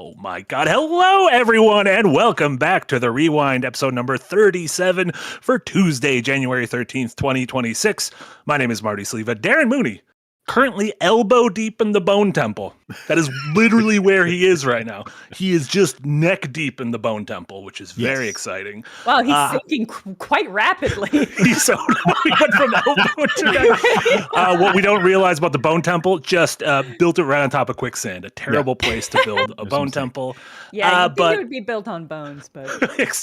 Oh my God. Hello, everyone, and welcome back to The Rewind, episode number 37 for Tuesday, January 13th, 2026. My name is Marty Sleva. Darren Mooney, currently elbow deep in the Bone Temple. That is literally where he is right now. He is just neck deep in the Bone Temple, which is very exciting. Wow, he's sinking quite rapidly. He went from elbow to neck. What we don't realize about the Bone Temple, just built it right on top of quicksand. A terrible place to build a bone temple. Yeah, you'd think it would be built on bones, but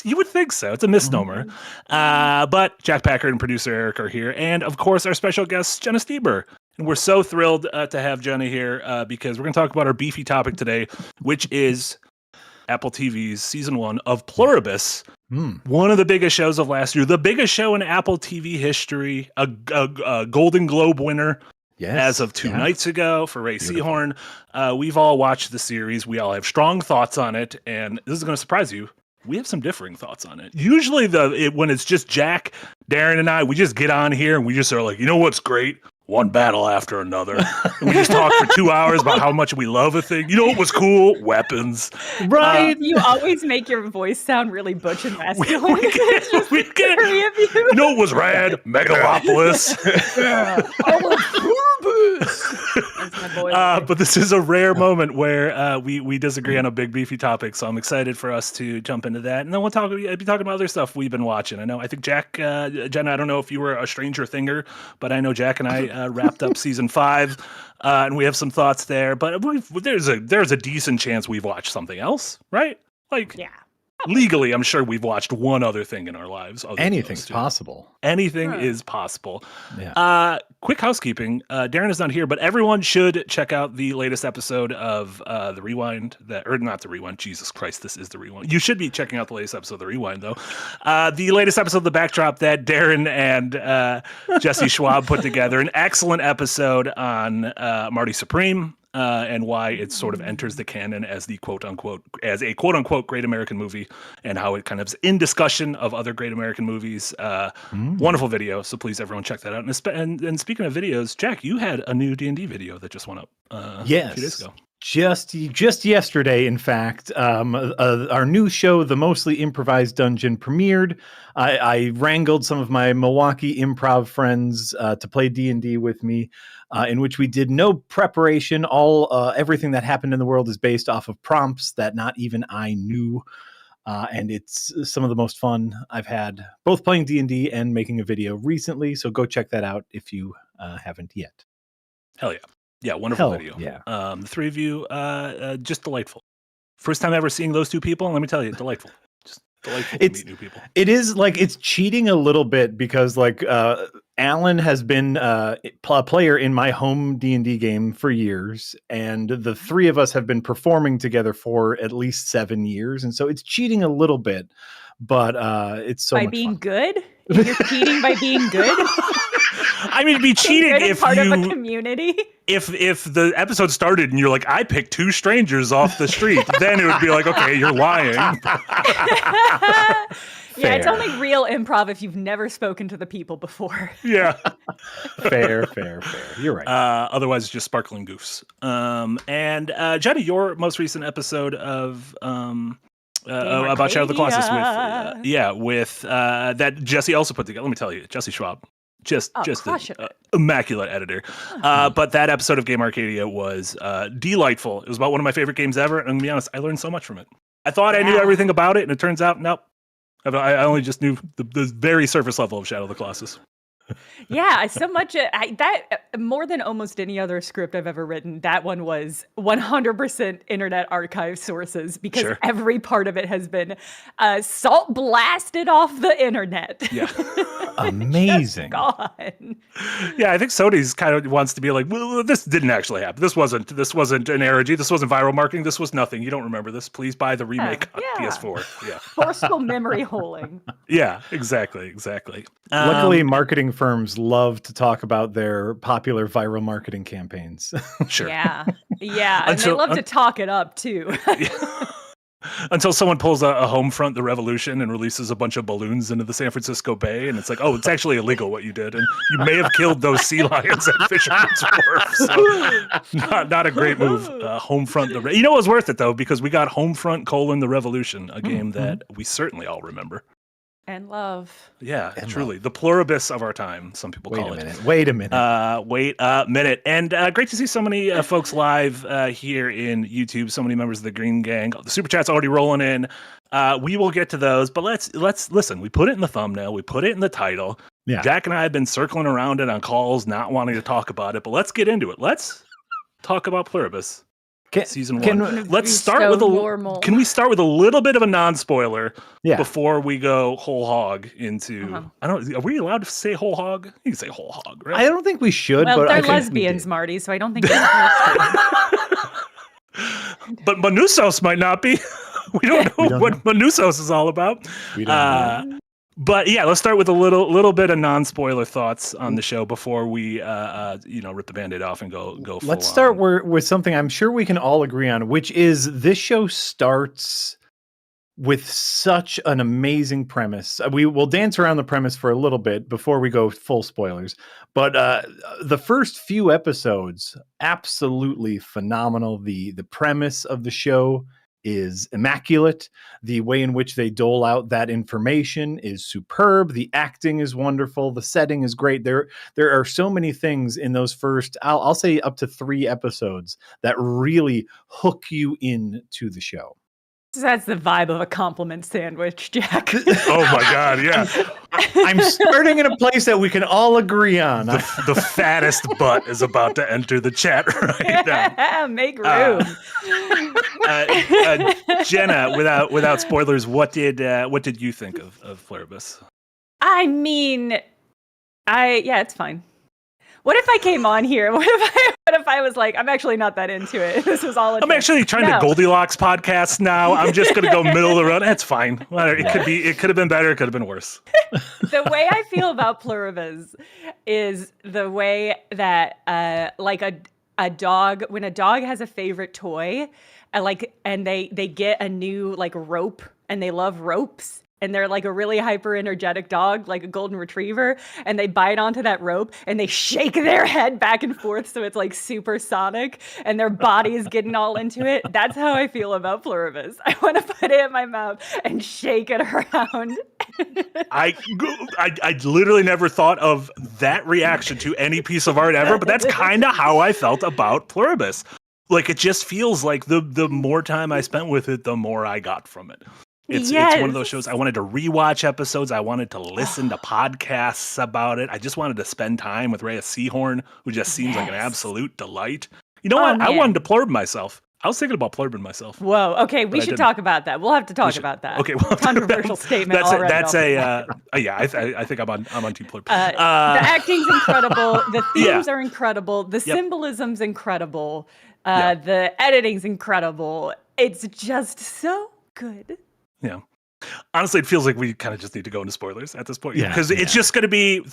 you would think so. It's a misnomer. But Jack Packard and producer Eric are here, and of course our special guest Jenna Stoeber. And we're so thrilled to have Jenna here because we're going to talk about our beefy topic today, which is Apple TV's season 1 of Pluribus. One of the biggest shows of last year, the biggest show in Apple TV history, a Golden Globe winner as of 2 nights ago for Ray Seahorn. We've all watched the series. We all have strong thoughts on it. And this is going to surprise you. We have some differing thoughts on it. Usually when it's just Jack, Darren, and I, we just get on here and we just are like, you know what's great? One battle after another. And we just talk for 2 hours about how much we love a thing. You know what was cool? Weapons. Right. You always make your voice sound really butch and masculine. We get it. You know what was rad? Megalopolis. But this is a rare moment where we disagree on a big beefy topic. So I'm excited for us to jump into that. And then we'll be talking about other stuff we've been watching. I think Jack, Jenna, I don't know if you were a Stranger Thinger, but I know Jack and I wrapped up season 5, and we have some thoughts there. But there's a decent chance we've watched something else, right? Legally, I'm sure we've watched one other thing in our lives. Anything's possible. Anything is possible. Yeah. Quick housekeeping. Darren is not here, but everyone should check out the latest episode of The Rewind. Not The Rewind. Jesus Christ, this is The Rewind. You should be checking out the latest episode of The Rewind, though. The latest episode of The Backdrop that Darren and Jesse Schwab put together. An excellent episode on Marty Supreme. And why it sort of enters the canon as a quote unquote great American movie, and how it kind of is in discussion of other great American movies. Wonderful video. So please, everyone, check that out. And speaking of videos, Jack, you had a new D&D video that just went up a few days ago. Just yesterday, in fact, our new show, The Mostly Improvised Dungeon, premiered. I wrangled some of my Milwaukee improv friends to play D&D with me, in which we did no preparation. Everything that happened in the world is based off of prompts that not even I knew. And it's some of the most fun I've had, both playing D&D and making a video recently. So go check that out if you haven't yet. Hell yeah. Yeah, wonderful video. Yeah. The three of you, just delightful. First time ever seeing those two people, and let me tell you, delightful. Just delightful to meet new people. It is it's cheating a little bit because Alan has been a player in my home D&D game for years, and the three of us have been performing together for at least 7 years, and so it's cheating a little bit, but it's so much fun. By being good? You're cheating by being good? I mean, it'd be cheating if part of a community. If the episode started and you're like, I picked 2 strangers off the street, then it would be like, okay, you're lying. Yeah, it's only real improv if you've never spoken to the people before. Yeah. Fair. You're right. Otherwise, it's just sparkling goofs. And Jenny, your most recent episode of about Shadow of the Colossus with that Jesse also put together. Let me tell you, Jesse Schwab. Just an immaculate editor. But that episode of Game Arcadia was delightful. It was about one of my favorite games ever. And to be honest, I learned so much from it. I thought I knew everything about it, and it turns out, nope. I only just knew the very surface level of Shadow of the Colossus. Yeah, so much that more than almost any other script I've ever written. That one was 100% Internet Archive sources because every part of it has been salt blasted off the internet. Yeah, amazing. Gone. Yeah, I think Sony's kind of wants to be like, well, this didn't actually happen. This wasn't an error. This wasn't viral marketing. This was nothing. You don't remember this. Please buy the remake on PS4. Yeah, forceful memory holing. Yeah, exactly. Luckily, marketing firms love to talk about their popular viral marketing campaigns. Sure. Yeah. And they love to talk it up too. Until someone pulls a Homefront the Revolution and releases a bunch of balloons into the San Francisco Bay, and it's like, oh, it's actually illegal what you did, and you may have killed those sea lions at Fisherman's Wharf. So not a great move. Homefront you know, it was worth it though, because we got Homefront: the Revolution, a game that we certainly all remember. And love. Yeah, and truly. Love. The Pluribus of our time, some people call it. Wait a minute. Wait a minute. And great to see so many folks live here in YouTube, so many members of the Green Gang. The Super Chat's already rolling in. We will get to those, but let's listen. We put it in the thumbnail. We put it in the title. Yeah. Jack and I have been circling around it on calls, not wanting to talk about it, but let's get into it. Let's talk about Pluribus. Season 1. Let's start with normal. Can we start with a little bit of a non-spoiler before we go whole hog into? I don't. Are we allowed to say whole hog? You can say whole hog, right? I don't think we should. Well, but they're lesbians, Marty, so I don't think. But Manusos might not be. We don't know what Manusos is all about. We don't know. But yeah, let's start with a little bit of non-spoiler thoughts on the show before we rip the Band-Aid off and go full Let's start with something I'm sure we can all agree on, which is this show starts with such an amazing premise. We will dance around the premise for a little bit before we go full spoilers. But the first few episodes, absolutely phenomenal. The premise of the show is immaculate. The way in which they dole out that information is superb. The acting is wonderful. The setting is great. There are so many things in those first, I'll say up to 3 episodes that really hook you into the show. That's the vibe of a compliment sandwich, Jack. Oh my God, yeah. I'm starting in a place that we can all agree on. The fattest butt is about to enter the chat right now. Make room. Jenna, without spoilers, what did you think of Pluribus? I mean, it's fine. What if I came on here? What if I was like, I'm actually not that into it. This was all. I'm actually trying to Goldilocks podcast now. I'm just going to go middle of the road. That's fine. It could have been better. It could have been worse. The way I feel about Pluribus is the way that like a dog, when a dog has a favorite toy, and they get a new like rope, and they love ropes. And they're like a really hyper energetic dog, like a golden retriever, and they bite onto that rope and they shake their head back and forth so it's like supersonic and their body is getting all into it. That's how I feel about Pluribus. I want to put it in my mouth and shake it around. I literally never thought of that reaction to any piece of art ever, but that's kind of how I felt about Pluribus. Like, it just feels like the more time I spent with it, the more I got from it. It's one of those shows I wanted to rewatch episodes. I wanted to listen to podcasts about it. I just wanted to spend time with Rhea Seahorn, who just seems like an absolute delight. You know what? Man. I wanted to plurb myself. I was thinking about plurbing myself. Whoa. Okay, we should talk about that. We'll have to talk about that. Okay, controversial statement. That's I think I'm on Team Plurb. The acting's incredible. The themes are incredible. The symbolism's incredible. The editing's incredible. It's just so good. Yeah. Honestly, it feels like we kind of just need to go into spoilers at this point. Because it's just going to be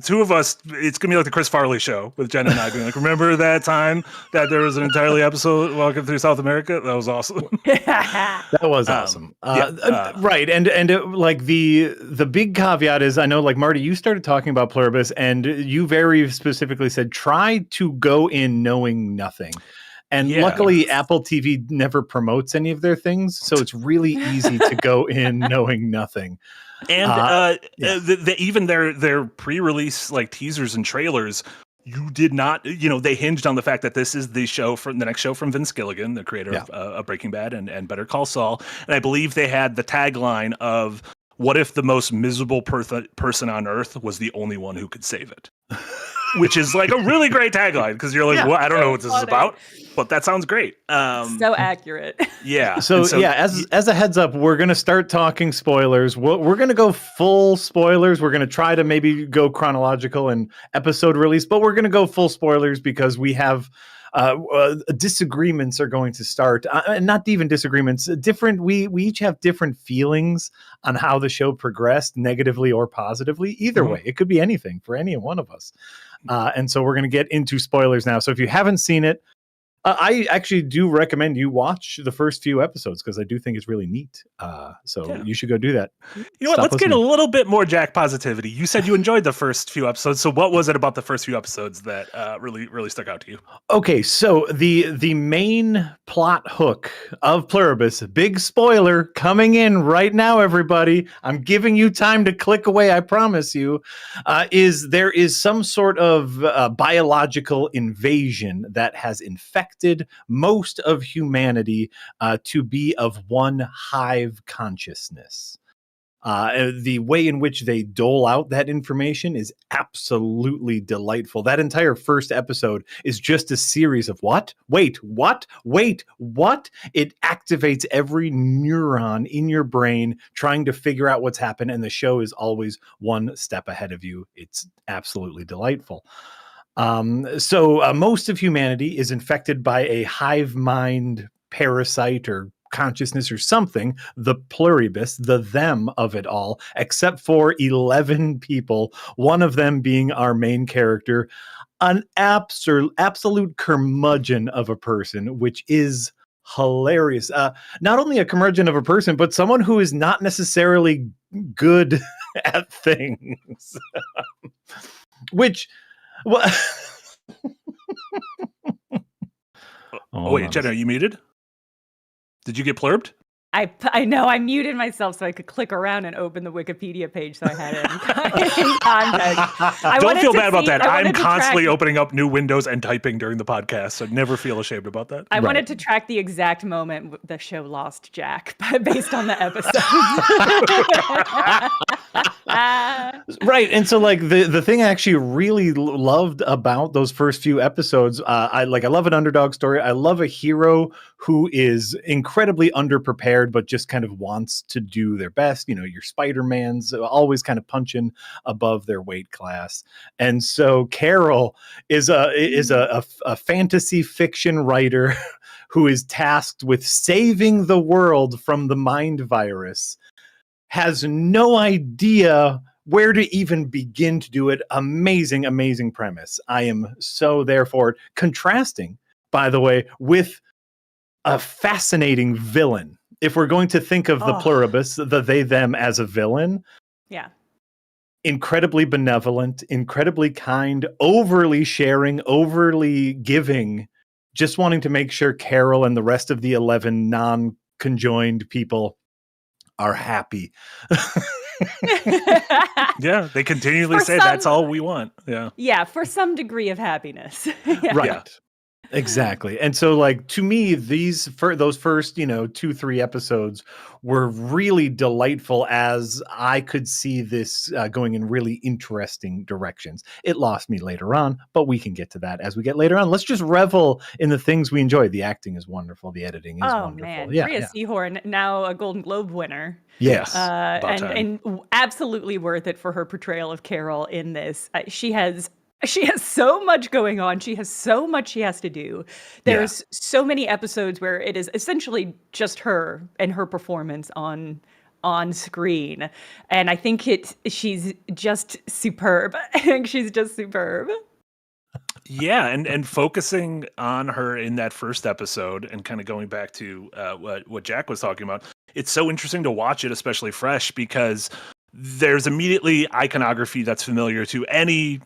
two of us. It's going to be like the Chris Farley show with Jenna and I being like, remember that time that there was an entirely episode walking through South America? That was awesome. That was awesome. Right. And like the big caveat is, I know, like, Marty, you started talking about Pluribus and you very specifically said, try to go in knowing nothing. And luckily, Apple TV never promotes any of their things, so it's really easy to go in knowing nothing. And even their pre-release like teasers and trailers, you did not, they hinged on the fact that this is the next show from Vince Gilligan, the creator of Breaking Bad and Better Call Saul. And I believe they had the tagline of, "What if the most miserable person on earth was the only one who could save it?" Which is like a really great tagline, because you're like, well, I don't know what this is about, but that sounds great. So accurate. Yeah. So as a heads up, we're going to start talking spoilers. We're going to go full spoilers. We're going to try to maybe go chronological and episode release, but we're going to go full spoilers because we have disagreements are going to start, and not even disagreements, different. We each have different feelings on how the show progressed, negatively or positively. Either way, it could be anything for any one of us. And so we're going to get into spoilers now. So if you haven't seen it, I actually do recommend you watch the first few episodes because I do think it's really neat. You should go do that. You know what? Let's get a little bit more Jack positivity. You said you enjoyed the first few episodes. So what was it about the first few episodes that really stuck out to you? Okay, so the main plot hook of Pluribus, big spoiler coming in right now, everybody. I'm giving you time to click away, I promise you, is there is some sort of biological invasion that has infected most of humanity to be of one hive consciousness. The way in which they dole out that information is absolutely delightful. That entire first episode is just a series of what? Wait, what? Wait, what? It activates every neuron in your brain trying to figure out what's happened, and the show is always one step ahead of you. It's absolutely delightful. Most of humanity is infected by a hive mind parasite or consciousness or something, the pluribus, the them of it all, except for 11 people, one of them being our main character, an absolute curmudgeon of a person, which is hilarious. Not only a curmudgeon of a person, but someone who is not necessarily good at things. Which... Well, wait, Jenna, are you muted? Did you get plurbed? I know I muted myself so I could click around and open the Wikipedia page so I had it in context. Don't feel bad about that. I'm constantly opening up new windows and typing during the podcast, so never feel ashamed about that. I wanted to track the exact moment the show lost Jack, based on the episode. Right, and so like the thing I actually really loved about those first few episodes, I love an underdog story. I love a hero who is incredibly underprepared but just kind of wants to do their best. You know, your Spider-Mans always kind of punching above their weight class. And so Carol is a fantasy fiction writer who is tasked with saving the world from the mind virus, has no idea where to even begin to do it. Amazing premise. I am so there for it. Contrasting, by the way, with a fascinating villain. If we're going to think of the pluribus, the they, them as a villain. Yeah. Incredibly benevolent, incredibly kind, overly sharing, overly giving, just wanting to make sure Carol and the rest of the 11 non-conjoined people are happy. Yeah, they continually say that's all we want. Yeah, for some degree of happiness. Right. Yeah. Exactly. And so like to me those first 2-3 episodes were really delightful, as I could see this going in really interesting directions. It lost me later on, but we can get to that as we get later on. Let's just revel in the things we enjoy. The acting is wonderful, the editing is wonderful. Man, Rhea Seehorn, now a Golden Globe winner. Yes. And absolutely worth it for her portrayal of Carol in this. She has so much going on. She has so much she has to do. There's so many episodes where it is essentially just her and her performance on screen. And I think she's just superb. I think she's just superb. Yeah, and focusing on her in that first episode and kind of going back to what Jack was talking about, it's so interesting to watch it, especially fresh, because there's immediately iconography that's familiar to any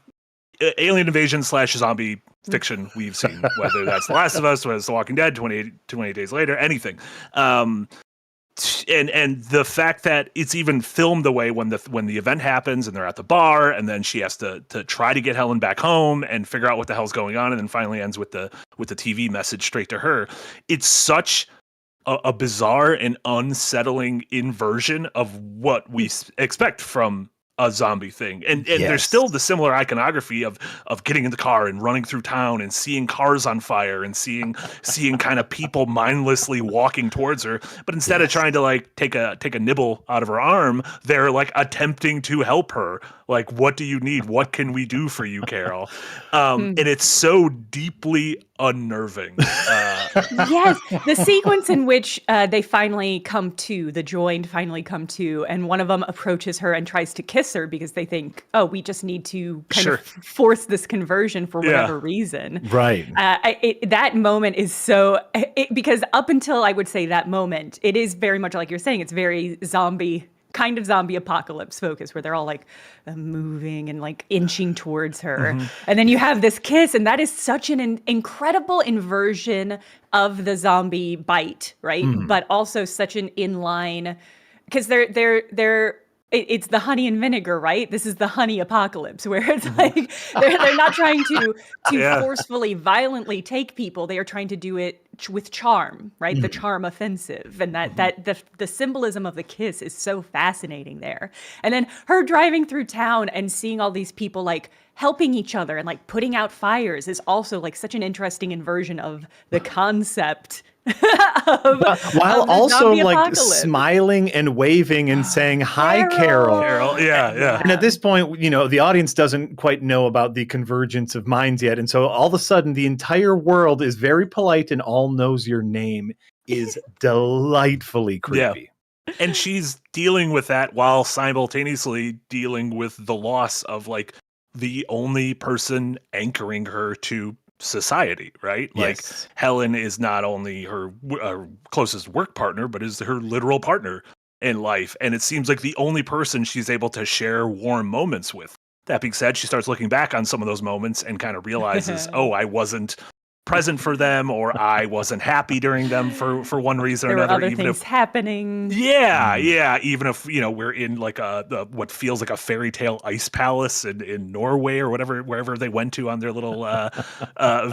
alien invasion / zombie fiction we've seen, whether that's The Last of Us, whether it's The Walking Dead, 28 Days Later, anything. And the fact that it's even filmed the way when the event happens and they're at the bar, and then she has to try to get Helen back home and figure out what the hell's going on, and then finally ends with the TV message straight to her. It's such a bizarre and unsettling inversion of what we expect from a zombie thing, and there's still the similar iconography of getting in the car and running through town and seeing cars on fire and seeing kind of people mindlessly walking towards her, but instead of trying to like take a nibble out of her arm, they're like attempting to help her. Like, what do you need? What can we do for you, Carol? And it's so deeply unnerving. Yes, the sequence in which they finally come to, the joined finally come to, and one of them approaches her and tries to kiss her because they think, oh, we just need to kind of force this conversion for whatever reason. Right. That moment is because up until I would say that moment, it is very much like you're saying, it's very zombie apocalypse focus where they're all like moving and like inching towards her. And then you have this kiss, and that is such an incredible inversion of the zombie bite, right? But also such an inline, because it's the honey and vinegar, right? This is the honey apocalypse, where it's like they're not trying to forcefully, violently take people. They are trying to do it with charm, right? The charm offensive, and that the symbolism of the kiss is so fascinating there. And then her driving through town and seeing all these people like helping each other and like putting out fires is also like such an interesting inversion of the concept. While also like smiling and waving and saying, hi, Carol. Yeah. And at this point, the audience doesn't quite know about the convergence of minds yet. And so all of a sudden, the entire world is very polite and all knows your name is delightfully creepy. Yeah. And she's dealing with that while simultaneously dealing with the loss of like the only person anchoring her to society, right? Yes. Like Helen is not only her closest work partner, but is her literal partner in life. And it seems like the only person she's able to share warm moments with. That being said, she starts looking back on some of those moments and kind of realizes, oh, I wasn't present for them, or I wasn't happy during them for one reason or another. There were other things happening. Yeah. Even if we're in like what feels like a fairy tale ice palace in Norway or wherever they went to on their little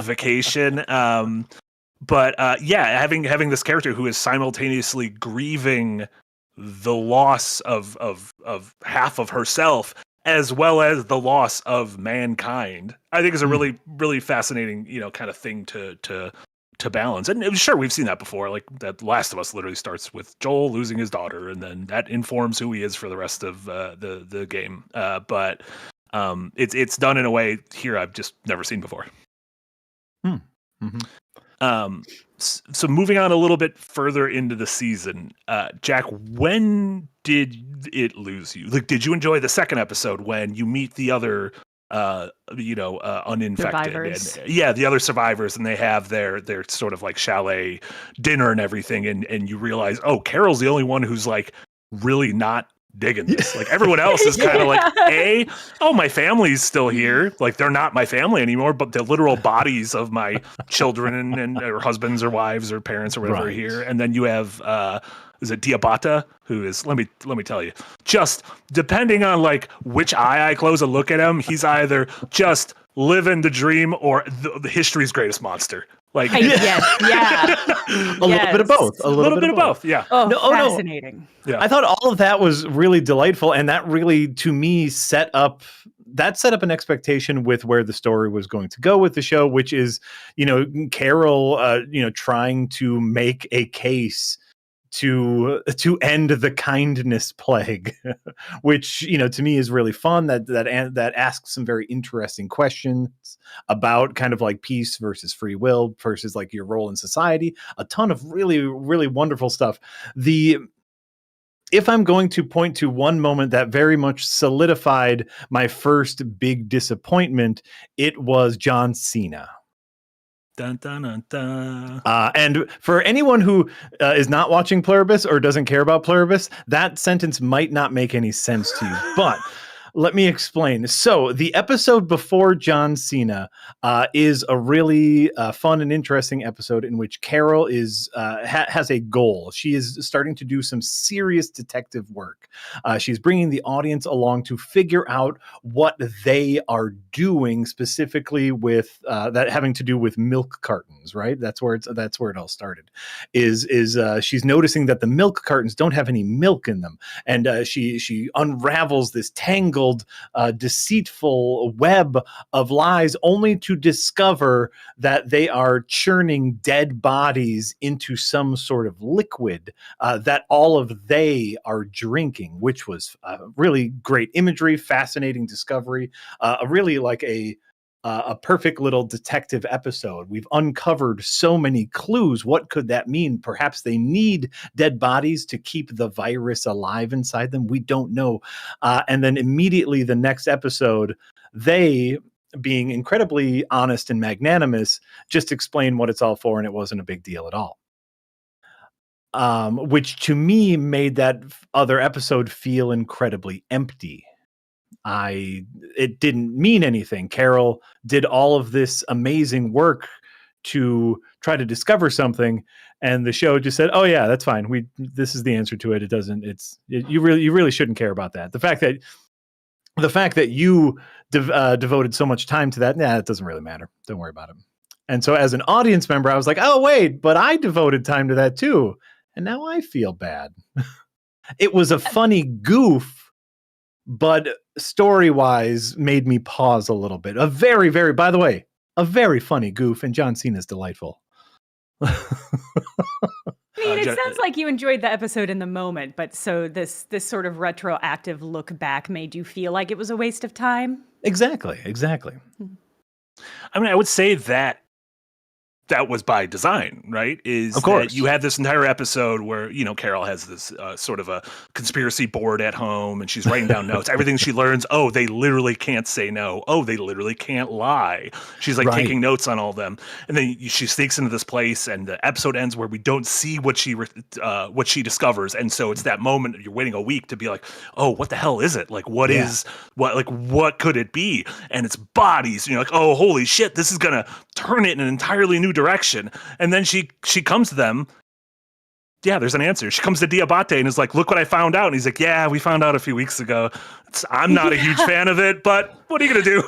vacation. But having this character who is simultaneously grieving the loss of half of herself, as well as the loss of mankind, I think is a really, really fascinating, kind of thing to balance. And sure, we've seen that before. Like that Last of Us literally starts with Joel losing his daughter, and then that informs who he is for the rest of the game. But it's done in a way here I've just never seen before. So moving on a little bit further into the season, Jack, when did it lose you? Like, did you enjoy the second episode when you meet the other, uninfected, survivors? The other survivors, and they have their sort of like chalet dinner and everything, and you realize, oh, Carol's the only one who's like really not digging this. Like everyone else is kind of like, my family's still here. Like they're not my family anymore, but the literal bodies of my children and or husbands or wives or parents or whatever are here. And then you have is it Diabata, who is, let me tell you, just depending on like which eye I close and look at him, he's either just living the dream or the history's greatest monster. Like a little bit of both. A little bit of both. Yeah. Fascinating. No. Yeah. I thought all of that was really delightful, and that really, to me, set up an expectation with where the story was going to go with the show, which is, Carol, trying to make a case to end the kindness plague, which to me is really fun. That asks some very interesting questions about kind of like peace versus free will versus like your role in society. A ton of really, really wonderful stuff. If I'm going to point to one moment that very much solidified my first big disappointment, it was John Cena. Dun, dun, dun, dun. And for anyone who is not watching Pluribus or doesn't care about Pluribus, that sentence might not make any sense to you. But let me explain. So the episode before John Cena is a really fun and interesting episode in which Carol has a goal. She is starting to do some serious detective work. She's bringing the audience along to figure out what they are doing, specifically with that having to do with milk cartons. Right? That's where it all started. Is she's noticing that the milk cartons don't have any milk in them, and she unravels this tangled, deceitful web of lies, only to discover that they are churning dead bodies into some sort of liquid that all of they are drinking, which was really great imagery, fascinating discovery, really like a a perfect little detective episode. We've uncovered so many clues. What could that mean? Perhaps they need dead bodies to keep the virus alive inside them. We don't know. And then immediately the next episode, they, being incredibly honest and magnanimous, just explain what it's all for, and it wasn't a big deal at all. Which to me made that other episode feel incredibly empty. It didn't mean anything. Carol did all of this amazing work to try to discover something, and the show just said, "Oh yeah, that's fine. This is the answer to it. It doesn't. You really shouldn't care about that. The fact that you devoted so much time to that, it doesn't really matter. Don't worry about it." And so, as an audience member, I was like, "Oh wait, but I devoted time to that too, and now I feel bad." It was a funny goof, but story-wise made me pause a little bit. By the way, a very funny goof, and John Cena's delightful. I mean, it sounds like you enjoyed the episode in the moment, but so this sort of retroactive look back made you feel like it was a waste of time? Exactly. I mean, I would say that was by design, right? Of course. That you had this entire episode where, Carol has this sort of a conspiracy board at home, and she's writing down notes. Everything she learns, they literally can't say no. They literally can't lie. She's like taking notes on all of them. And then she sneaks into this place, and the episode ends where we don't see what she discovers. And so it's that moment you're waiting a week to be like, oh, what the hell is it? Like, what could it be? And it's bodies. And you're like, oh, holy shit, this is going to turn it in an entirely new direction. And then she comes to them. Yeah, there's an answer. She comes to Diabate and is like, look what I found out. And he's like, yeah, we found out a few weeks ago. I'm not a huge fan of it, but what are you going to do?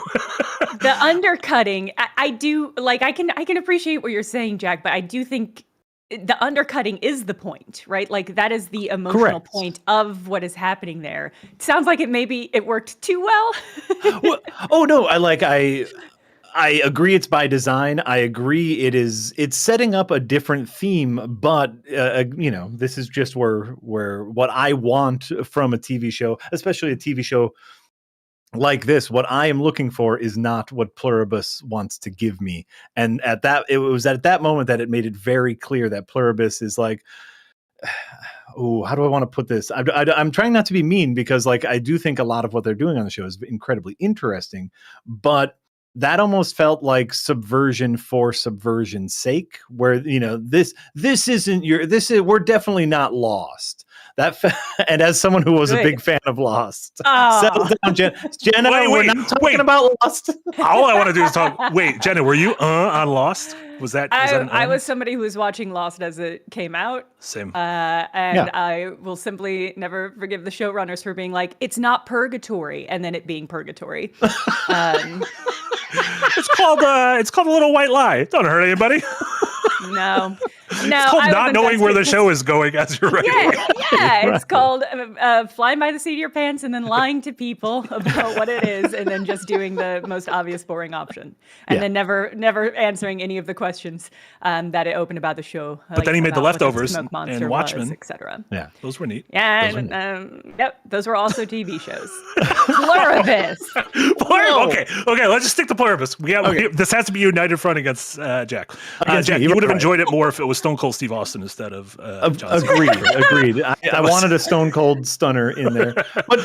The undercutting, I do, like, I can appreciate what you're saying, Jack, but I do think the undercutting is the point, right? Like, that is the emotional point of what is happening there. It sounds like it worked too well. Oh, no, I agree it's by design. I agree it's setting up a different theme, but this is just where what I want from a TV show, especially a TV show like this, what I am looking for is not what Pluribus wants to give me. And it was at that moment that it made it very clear that Pluribus is like, oh, how do I want to put this? I'm trying not to be mean, because like I do think a lot of what they're doing on the show is incredibly interesting, but that almost felt like subversion for subversion's sake, where this isn't we're definitly not Lost. And as someone who was a big fan of Lost, settle down, Jenna. We're not talking about Lost. All I want to do is talk. Wait, Jenna, were you on Lost? Was that I was somebody who was watching Lost as it came out. Same. I will simply never forgive the showrunners for being like, it's not purgatory, and then it being purgatory. It's called a little white lie. Don't hurt anybody. No. It's called not knowing where the show is going as you're writing. Yeah. It's called flying by the seat of your pants and then lying to people about what it is, and then just doing the most obvious boring option, and then never answering any of the questions that it opened about the show. But then he made The Leftovers and Watchmen, etc. Yeah, those were neat. Yeah, those were also TV shows. Pluribus. Okay. Let's just stick to Pluribus. This has to be a united front against Jack. Jack, you would have enjoyed it more if it was Stone Cold Steve Austin instead of John Cena. Agreed. I wanted a Stone Cold stunner in there, but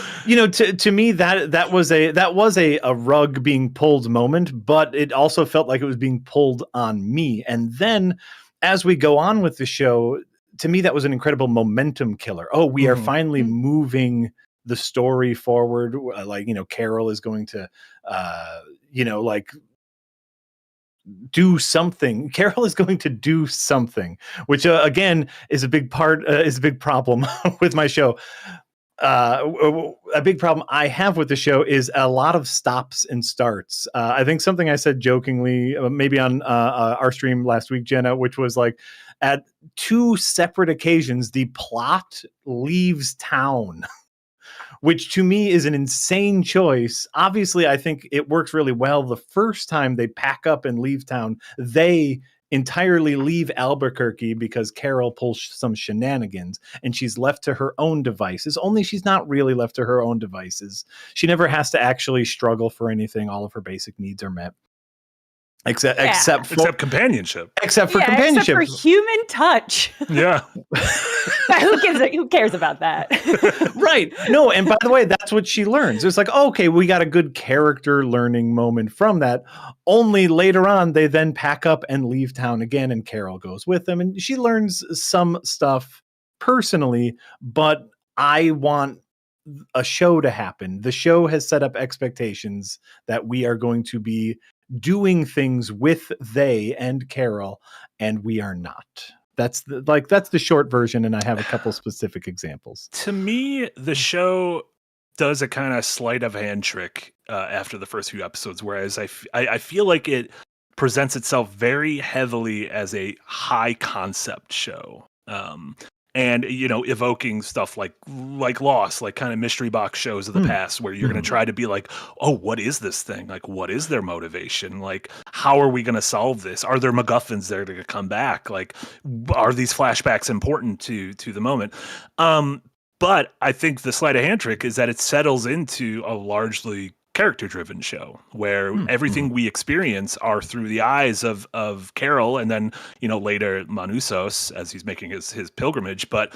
to me that was a rug being pulled moment, but it also felt like it was being pulled on me. And then as we go on with the show, to me that was an incredible momentum killer. Oh, we are finally moving the story forward. Carol is going to do something. Carol is going to do something, which again is a big problem with my show. A big problem I have with the show is a lot of stops and starts. I think something I said jokingly, maybe on our stream last week, Jenna, which was like, at two separate occasions, the plot leaves town. Which to me is an insane choice. Obviously, I think it works really well the first time they pack up and leave town. They entirely leave Albuquerque because Carol pulls some shenanigans and she's left to her own devices. Only she's not really left to her own devices. She never has to actually struggle for anything. All of her basic needs are met. except companionship. Except for companionship. Except for human touch. Yeah. Who cares about that? Right. No, and by the way, that's what she learns. It's like, okay, we got a good character learning moment from that. Only later on, they then pack up and leave town again, and Carol goes with them. And she learns some stuff personally, but I want a show to happen. The show has set up expectations that we are going to be doing things with they and Carol, and we are not. That's the short version, and I have a couple specific examples. To me, the show does a kind of sleight of hand trick after the first few episodes, whereas I feel like it presents itself very heavily as a high concept show. And, evoking stuff like Lost, like kind of mystery box shows of the past, where you're going to try to be like, oh, what is this thing? Like, what is their motivation? Like, how are we going to solve this? Are there MacGuffins there to come back? Like, are these flashbacks important to the moment? But I think the sleight of hand trick is that it settles into a largely character-driven show where everything we experience are through the eyes of Carol, and then later Manusos as he's making his pilgrimage. But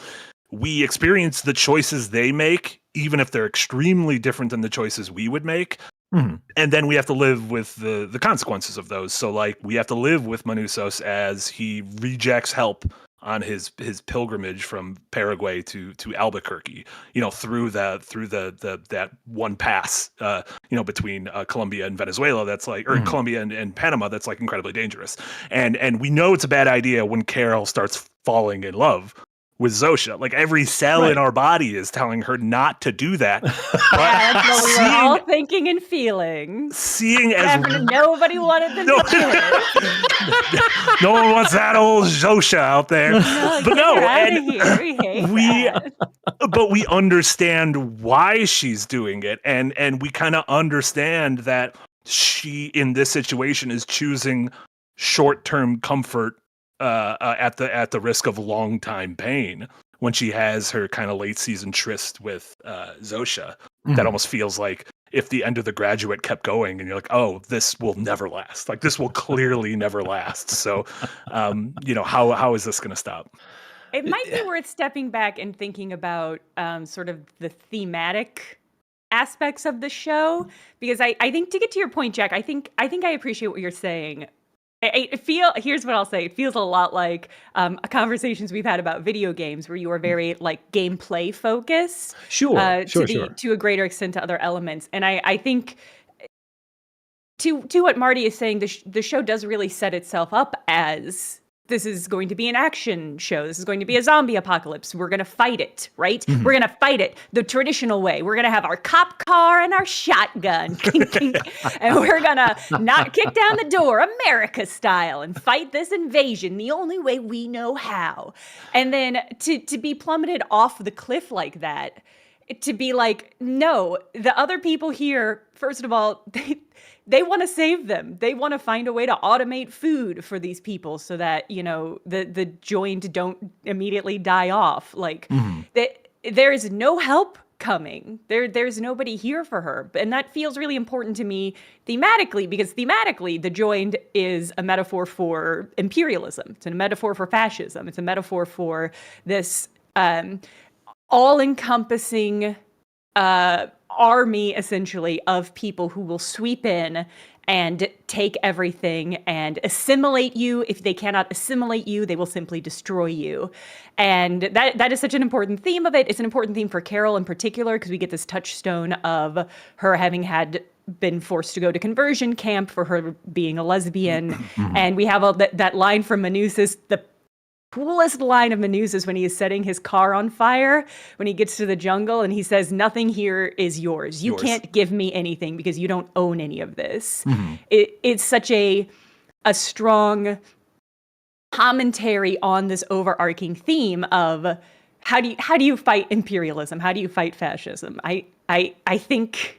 we experience the choices they make, even if they're extremely different than the choices we would make. And then we have to live with the consequences of those. So like we have to live with Manusos as he rejects help on his pilgrimage from Paraguay to Albuquerque, through that one pass, between Colombia and Venezuela, that's like, or Colombia and Panama, that's like incredibly dangerous. And we know it's a bad idea when Carol starts falling in love with Zosha. Like every cell in our body is telling her not to do that. That's what we were all thinking and feeling. Seeing as nobody wanted them to do it. No one wants that old Zosha out there. But we understand why she's doing it, and we kind of understand that she in this situation is choosing short-term comfort at the risk of long time pain when she has her kind of late season tryst with Zosha. That almost feels like if the end of The Graduate kept going and you're like, oh, this will never last. Like this will clearly never last. So, how is this going to stop? It might be worth stepping back and thinking about sort of the thematic aspects of the show, because I think, to get to your point, Jack, I think I appreciate what you're saying. Here's what I'll say. It feels a lot like conversations we've had about video games, where you are very like gameplay focused. Sure. To a greater extent to other elements. And I think to what Marty is saying, the show does really set itself up as this is going to be an action show. This is going to be a zombie apocalypse. We're going to fight it, right? We're going to fight it the traditional way. We're going to have our cop car and our shotgun. And we're going to not kick down the door, America style, and fight this invasion the only way we know how. And then to be plummeted off the cliff like that, to be like, no, the other people here, first of all, they want to save them. They want to find a way to automate food for these people so that, the joined don't immediately die off. Like there is no help coming. There's nobody here for her. And that feels really important to me thematically, because thematically the joined is a metaphor for imperialism. It's a metaphor for fascism. It's a metaphor for this all-encompassing army, essentially, of people who will sweep in and take everything and assimilate you. If they cannot assimilate you, they will simply destroy you. And that is such an important theme of it. It's an important theme for Carol in particular, because we get this touchstone of her having been forced to go to conversion camp for her being a lesbian. And we have that line from Manusis, the coolest line of Manusis, when he is setting his car on fire, when he gets to the jungle and he says, nothing here is yours. You can't give me anything because you don't own any of this. It's such a strong commentary on this overarching theme of how do you fight imperialism? How do you fight fascism? I think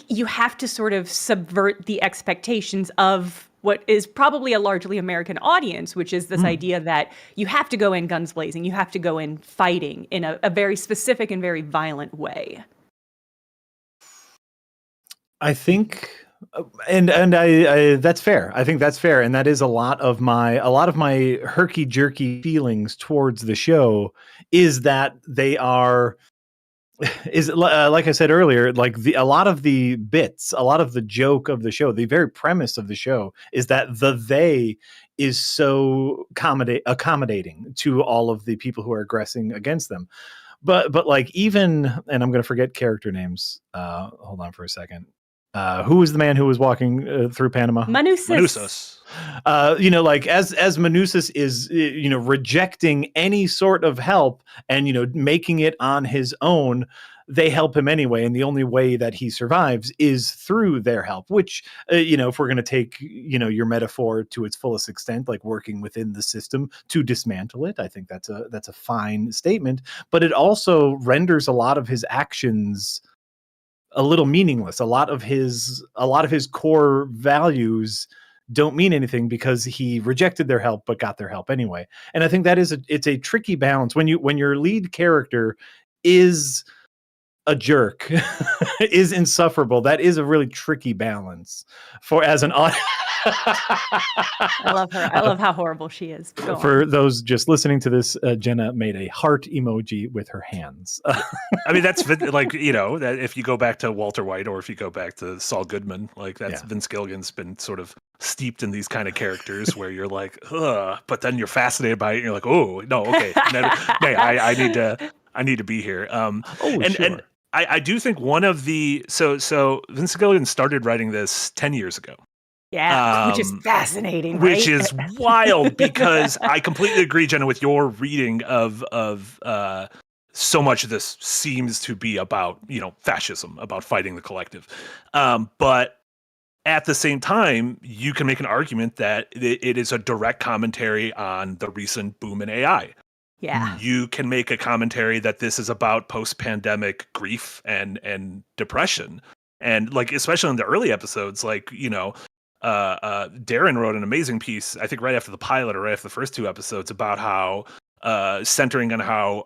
you have to sort of subvert the expectations of what is probably a largely American audience, which is this idea that you have to go in guns blazing, you have to go in fighting in a very specific and very violent way. I think And I that's fair. I think that's fair, and that is a lot of my herky jerky feelings towards the show is that they are like I said earlier, like a lot of the bits, a lot of the joke of the show, the very premise of the show is that they is so accommodating to all of the people who are aggressing against them. But like even, and I'm going to forget character names. Hold on for a second. Who was the man who was walking through Panama? Manusas. Like as Manusas is, rejecting any sort of help and, making it on his own, they help him anyway. And the only way that he survives is through their help, which, if we're going to take, your metaphor to its fullest extent, like working within the system to dismantle it, I think that's a fine statement, but it also renders a lot of his actions a little meaningless. A lot of his core values don't mean anything because he rejected their help but got their help anyway. And I think that it's a tricky balance when your lead character is a jerk, is insufferable. That is a really tricky balance for as an audience. I love her. I love how horrible she is. For those just listening to this, Jenna made a heart emoji with her hands. I mean, that's like, that if you go back to Walter White or if you go back to Saul Goodman, like Vince Gilligan's been sort of steeped in these kind of characters where you're like, ugh, but then you're fascinated by it and you're like, oh, no, okay. I need to be here. And I do think one of the, so Vince Gilligan started writing this 10 years ago. Yeah, which is fascinating, right? Which is wild because I completely agree, Jenna, with your reading of so much of this seems to be about, fascism, about fighting the collective. But at the same time, you can make an argument that it is a direct commentary on the recent boom in AI. Yeah. You can make a commentary that this is about post-pandemic grief and depression. And like, especially in the early episodes, like, Darren wrote an amazing piece, I think right after the pilot or right after the first two episodes, about how centering on how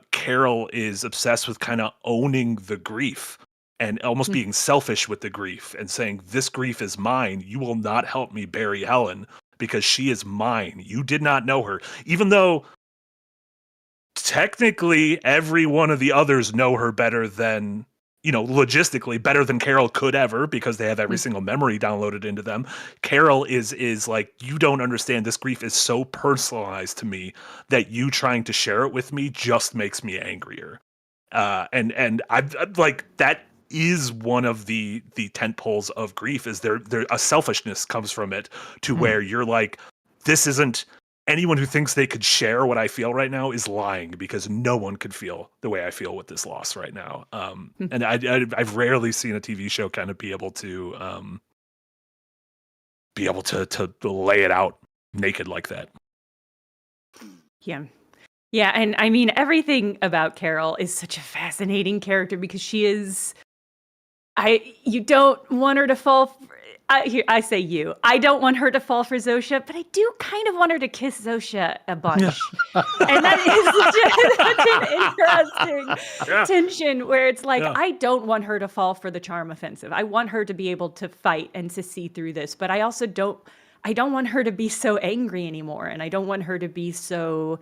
Carol is obsessed with kind of owning the grief and almost being selfish with the grief and saying, this grief is mine. You will not help me bury Helen because she is mine. You did not know her, even though technically every one of the others know her better than, logistically better than Carol could ever because they have every single memory downloaded into them. Carol is like, you don't understand. This grief is so personalized to me that you trying to share it with me just makes me angrier. And I'm like, that is one of the tent poles of grief is there a selfishness comes from it to where you're like, this isn't, anyone who thinks they could share what I feel right now is lying because no one could feel the way I feel with this loss right now. And I've rarely seen a TV show kind of be able to lay it out naked like that. Yeah. Yeah. And I mean, everything about Carol is such a fascinating character because she is, you don't want her to fall I say you. I don't want her to fall for Zosha, but I do kind of want her to kiss Zosha a bunch. And that is such an interesting tension where it's like, I don't want her to fall for the charm offensive. I want her to be able to fight and to see through this, but I also don't want her to be so angry anymore. And I don't want her to be so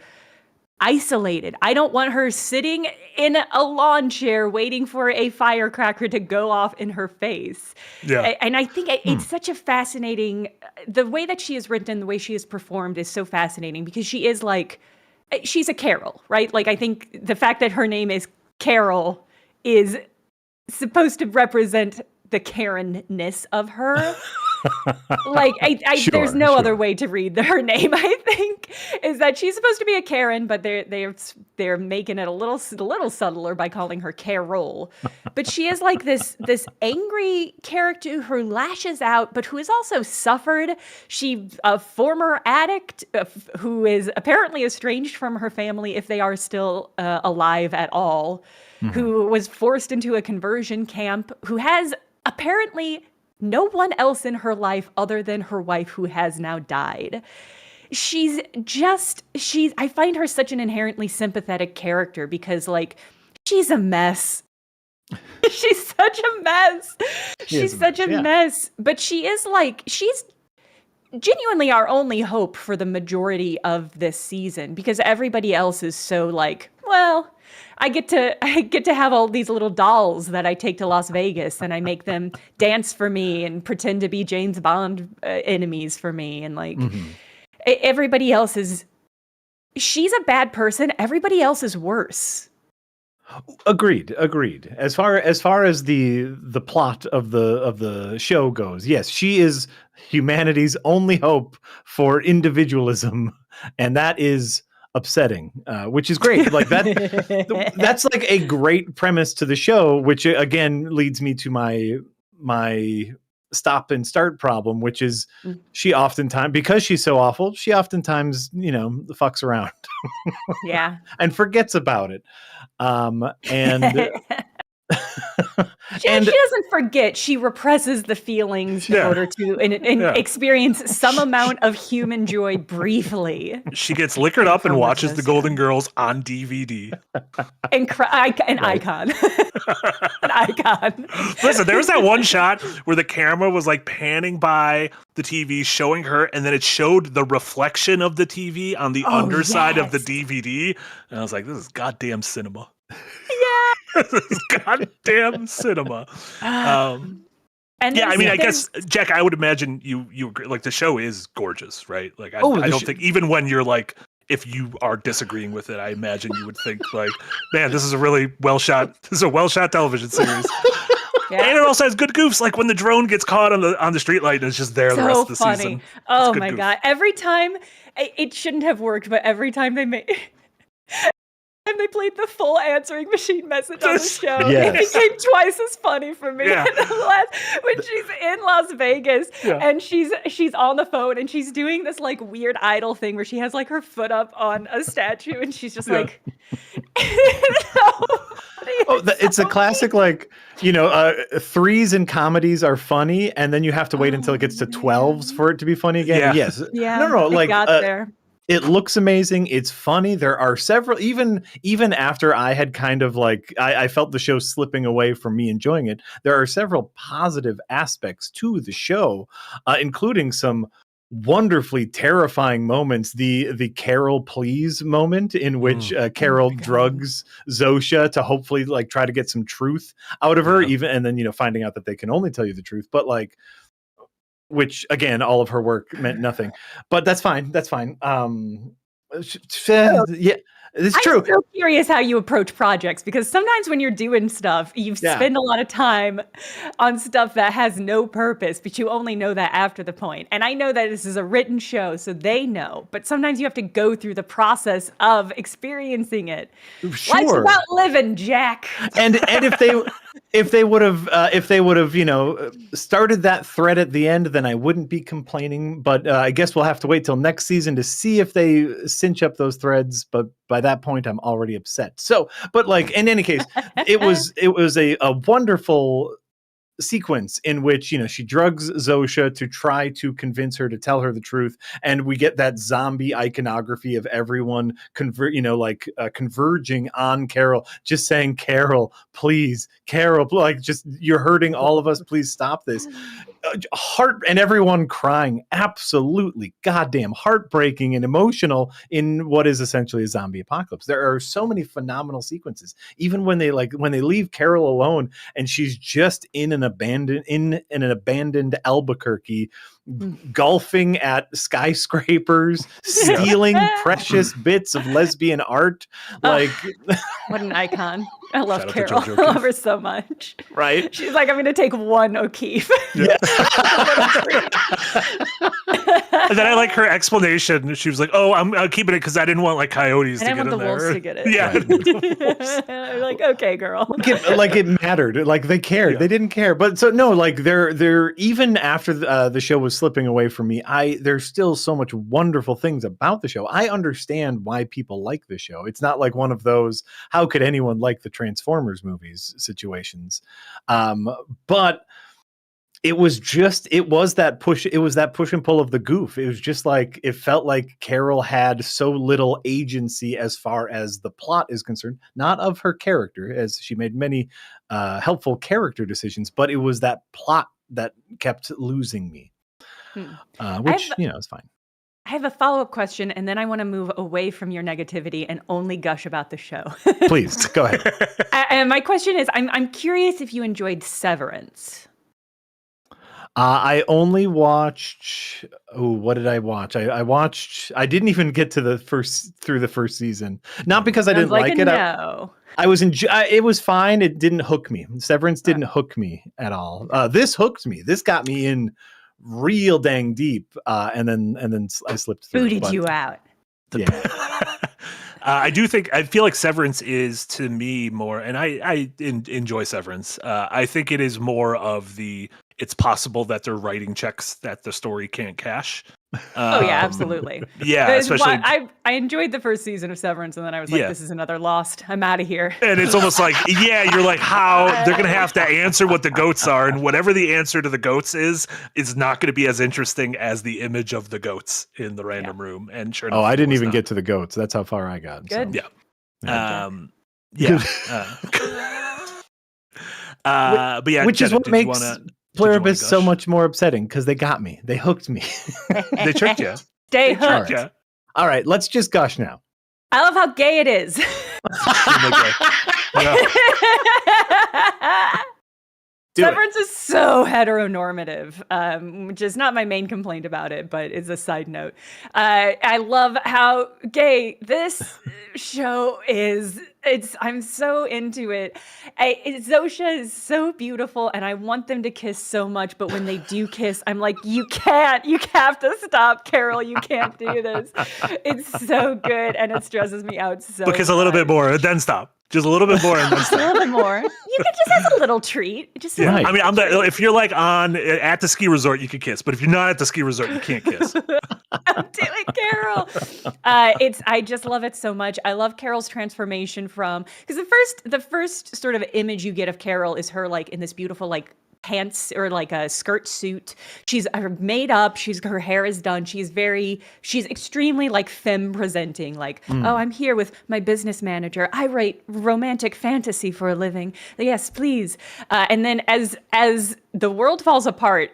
isolated. I don't want her sitting in a lawn chair waiting for a firecracker to go off in her face. Yeah. And I think it's such a fascinating, the way that she is written, the way she is performed is so fascinating because she is like, she's a Carol, right? Like, I think the fact that her name is Carol is supposed to represent the Karen-ness of her. Like, there's no other way to read her name, I think, is that she's supposed to be a Karen, but they're making it a little subtler by calling her Carol. But she is like this angry character who lashes out, but who has also suffered. She's a former addict who is apparently estranged from her family, if they are still alive at all, who was forced into a conversion camp, who has apparently no one else in her life other than her wife who has now died. I find her such an inherently sympathetic character because, like, she's a mess. She's such a mess. She's such a mess. But she's genuinely our only hope for the majority of this season, because everybody else is so like, well, I get to have all these little dolls that I take to Las Vegas and I make them dance for me and pretend to be James Bond enemies for me. And like everybody else she's a bad person. Everybody else is worse. Agreed. As far as the plot of the show goes, yes, she is humanity's only hope for individualism, and that is upsetting, which is great. Like that's like a great premise to the show, which again leads me to my stop and start problem, which is she oftentimes, because she's so awful, she oftentimes fucks around and forgets about it. And she doesn't forget. She represses the feelings in order to experience some amount of human joy briefly. She gets liquored up and watches the Golden Girls on DVD. An icon. An icon. Listen, there was that one shot where the camera was like panning by the TV, showing her, and then it showed the reflection of the TV on the underside of the DVD. And I was like, this is goddamn cinema. Yeah. This is goddamn cinema. I guess, Jack, I would imagine you like, the show is gorgeous, right? Like, I don't think, even when you're like, if you are disagreeing with it, I imagine you would think like, man, this is a well-shot television series. Yeah. And it also has good goofs, like when the drone gets caught on the streetlight and it's just there the rest of the season. Oh my God. Every time, it shouldn't have worked, but every time they played the full answering machine message on the show, it became twice as funny for me. Yeah. When she's in Las Vegas and she's on the phone and she's doing this like weird idol thing where she has like her foot up on a statue and she's just like, it's a classic, like, threes in comedies are funny, and then you have to wait until it gets to 12s for it to be funny again. Yeah. Yes. Yeah. No, like, got there. It looks amazing. It's funny. There are several, even after I had kind of like, I felt the show slipping away from me enjoying it. There are several positive aspects to the show, including some wonderfully terrifying moments. The Carol please moment in which Carol drugs Zosha to hopefully like try to get some truth out of her, even, and then, finding out that they can only tell you the truth, but like, which again, all of her work meant nothing, but that's fine. Yeah, it's true. I'm so curious how you approach projects, because sometimes when you're doing stuff, you spend a lot of time on stuff that has no purpose, but you only know that after the point. And I know that this is a written show, so they know, but sometimes you have to go through the process of experiencing it. Sure. Life's about living, Jack. And if they would have started that thread at the end, then I wouldn't be complaining. But I guess we'll have to wait till next season to see if they cinch up those threads. But by that point, I'm already upset. So, but like, in any case, it was a wonderful sequence in which she drugs Zosha to try to convince her to tell her the truth, and we get that zombie iconography of everyone converging on Carol, just saying, Carol, please, Carol, like, just, you're hurting all of us, please stop this. And everyone crying, absolutely goddamn heartbreaking and emotional in what is essentially a zombie apocalypse. There are so many phenomenal sequences, even when they leave Carol alone and she's just in an abandoned Albuquerque, golfing at skyscrapers, stealing precious bits of lesbian art. Like, what an icon. I love Carol. I love her so much. Right? She's like, I'm going to take one O'Keefe. Yeah. And then I like her explanation. She was like, "Oh, I'm keeping it because I didn't want like coyotes to get in there. I want the wolves to get it." Yeah. Right. Like, okay, girl. Like it mattered. Like they cared. Yeah. They didn't care. But so no, like they're even after the show was slipping away from me, there's still so much wonderful things about the show. I understand why people like the show. It's not like one of those, how could anyone like the Transformers movies situations? But It was that push. It was that push and pull of the goof. It was just like, it felt like Carol had so little agency as far as the plot is concerned, not of her character, as she made many helpful character decisions, but it was that plot that kept losing me, which, is fine. I have a follow-up question, and then I want to move away from your negativity and only gush about the show. Please, go ahead. And my question is, I'm curious if you enjoyed Severance. I only watched. Oh, what did I watch? I didn't even get to through the first season. Not because I didn't like it. No. It was fine. It didn't hook me. Severance didn't hook me at all. This hooked me. This got me in real dang deep. And then I slipped through. Booted you out. Yeah. I feel like Severance is, to me, more, and I enjoy Severance. I think it is more of it's possible that they're writing checks that the story can't cash. Oh yeah, absolutely. Yeah, especially I enjoyed the first season of Severance, and then I was like, this is another Lost. I'm out of here. And it's almost like, you're like, how they're gonna have to answer what the goats are, and whatever the answer to the goats is not going to be as interesting as the image of the goats in the random room. And sure enough, I didn't even get to the goats. That's how far I got. Good. So. Yeah. But yeah, which Jenna, is what makes Pluribus so much more upsetting, because they got me. They hooked me. They tricked you. Stay hooked. Yeah. All right, let's just gush now. I love how gay it is. Severance is so heteronormative, which is not my main complaint about it, but it's a side note. I love how gay this show is. I'm so into it. Zosha is so beautiful, and I want them to kiss so much, but when they do kiss, I'm like, you can't. You have to stop, Carol. You can't do this. It's so good, and it stresses me out so Because a little bit more, then stop. Just a little bit more and then stop. A little bit more. You could just have a little treat. Just Right. I mean, if you're like at the ski resort, you could kiss. But if you're not at the ski resort, you can't kiss. Do it, Carol. I just love it so much. I love Carol's transformation from, because the first sort of image you get of Carol is her like in this beautiful like pants or like a skirt suit. She's made up. Her hair is done. She's extremely like femme presenting. Like, oh, I'm here with my business manager. I write romantic fantasy for a living. Yes, please. And then as the world falls apart,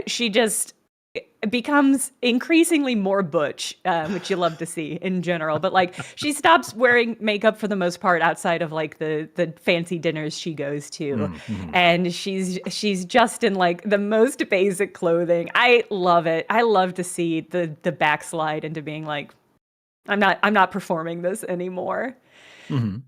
she just becomes increasingly more butch, which you love to see in general. But like, she stops wearing makeup for the most part outside of like the fancy dinners she goes to, and she's just in like the most basic clothing. I love it. I love to see the backslide into being like, I'm not performing this anymore. The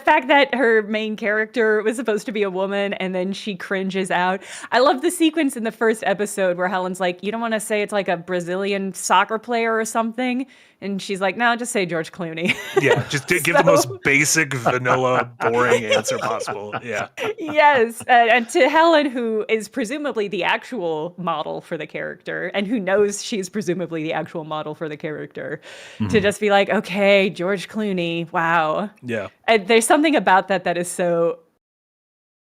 fact that her main character was supposed to be a woman and then she cringes out. I love the sequence in the first episode where Helen's like, you don't want to say it's like a Brazilian soccer player or something? And she's like, no, just say George Clooney. Yeah, just give the most basic, vanilla, boring answer possible. Yeah. Yes. And to Helen, who is presumably the actual model for the character and who knows she's presumably the actual model for the character, to just be like, okay, George Clooney, wow. Yeah. And there's something about that is so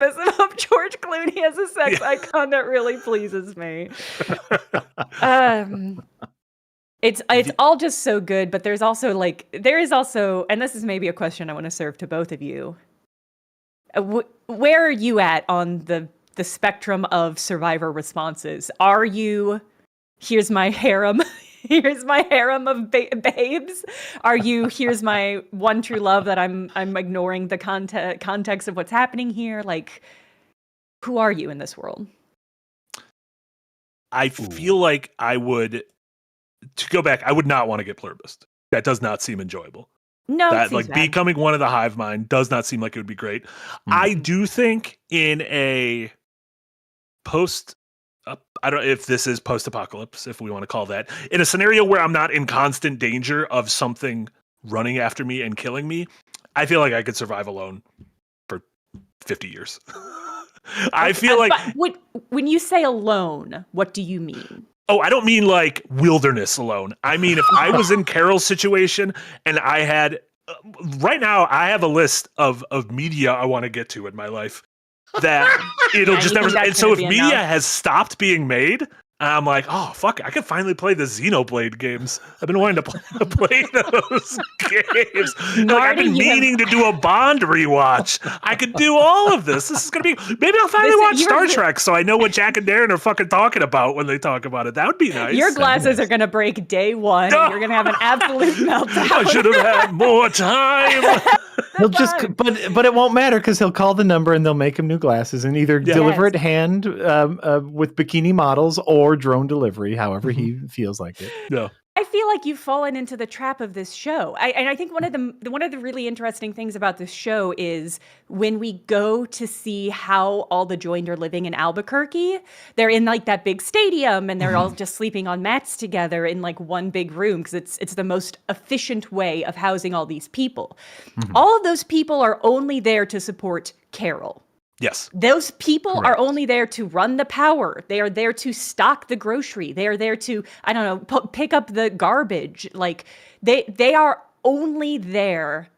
of George Clooney as a sex icon that really pleases me. It's all just so good, but there is also, and this is maybe a question I want to serve to both of you. Where are you at on the spectrum of survivor responses? Are you, here's my harem, here's my harem of babes? Are you, here's my one true love that I'm ignoring the context of what's happening here? Like, who are you in this world? I feel like to go back, I would not want to get Pluribus. That does not seem enjoyable. No, that like bad. Becoming one of the hive mind does not seem like it would be great. I do think in a I don't know if this is post-apocalypse, if we want to call that, in a scenario where I'm not in constant danger of something running after me and killing me, I feel like I could survive alone for 50 years. I feel like when you say alone, what do you mean? Oh, I don't mean like wilderness alone. I mean, if I was in Carol's situation and I had right now I have a list of media I want to get to in my life that it'll just never. And so if media has stopped being made, I'm like, oh fuck, I could finally play the Xenoblade games. I've been wanting to play those games. Marty, like, I've been meaning to do a Bond rewatch. I could do all of this. This is gonna be. Maybe I'll finally watch Star Trek so I know what Jack and Darren are fucking talking about when they talk about it. That would be nice. Your glasses are gonna break day one. And you're gonna have an absolute meltdown. I should have had more time. He'll just, but it won't matter because he'll call the number and they'll make him new glasses and either deliver it hand with bikini models or drone delivery, however he feels like it. Yeah. I feel like you've fallen into the trap of this show. And I think one of the really interesting things about this show is when we go to see how all the joined are living in Albuquerque, they're in like that big stadium and they're all just sleeping on mats together in like one big room because it's the most efficient way of housing all these people. All of those people are only there to support Carol. Yes. Those people are only there to run the power. They are there to stock the grocery. They are there to, I don't know, pick up the garbage. Like they are only there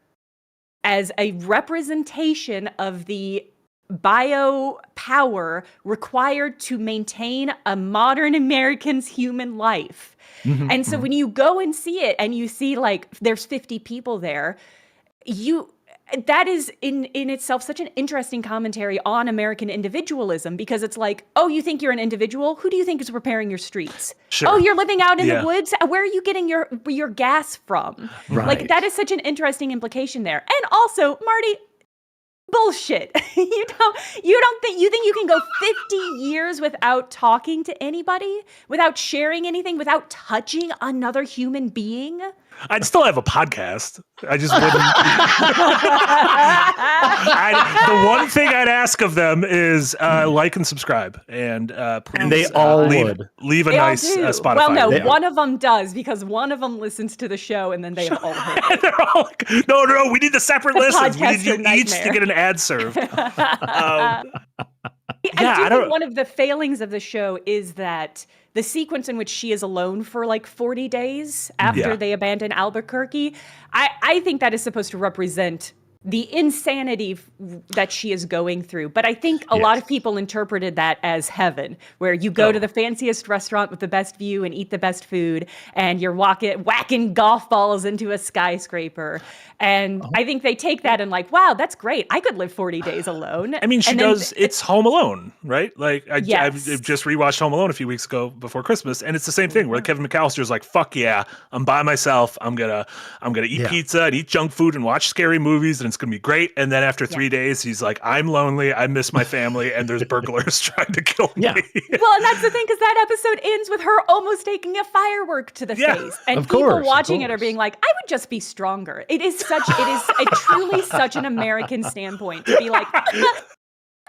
as a representation of the bio power required to maintain a modern American's human life. And so when you go and see it and you see like there's 50 people there, that is in itself such an interesting commentary on American individualism because it's like, oh, you think you're an individual? Who do you think is repairing your streets? Sure. Oh, you're living out in the woods? Where are you getting your gas from? Right. Like that is such an interesting implication there. And also, Marty, bullshit. You think you can go 50 years without talking to anybody, without sharing anything, without touching another human being? I'd still have a podcast. I just wouldn't. The one thing I'd ask of them is like and subscribe, and please. And they all would leave a nice Spotify. Well, no, one of them does because one of them listens to the show, and then they have all heard it. They're all like, no, we need the separate listens. We need you each to get an ad served. I think one of the failings of the show is that the sequence in which she is alone for like 40 days after they abandon Albuquerque, I think that is supposed to represent the insanity that she is going through. But I think a lot of people interpreted that as heaven, where you go to the fanciest restaurant with the best view and eat the best food, and you're whacking golf balls into a skyscraper. And I think they take that and like, wow, that's great. I could live 40 days alone. I mean, it's Home Alone, right? Like, I just rewatched Home Alone a few weeks ago before Christmas, and it's the same thing where Kevin McAllister's like, fuck yeah, I'm by myself. I'm gonna eat pizza and eat junk food and watch scary movies, and it's gonna be great. And then after 3 days, he's like, I'm lonely, I miss my family, and there's burglars trying to kill me. Well, and that's the thing, because that episode ends with her almost taking a firework to the face. And people watching it are being like, I would just be stronger. It is truly such an American standpoint to be like,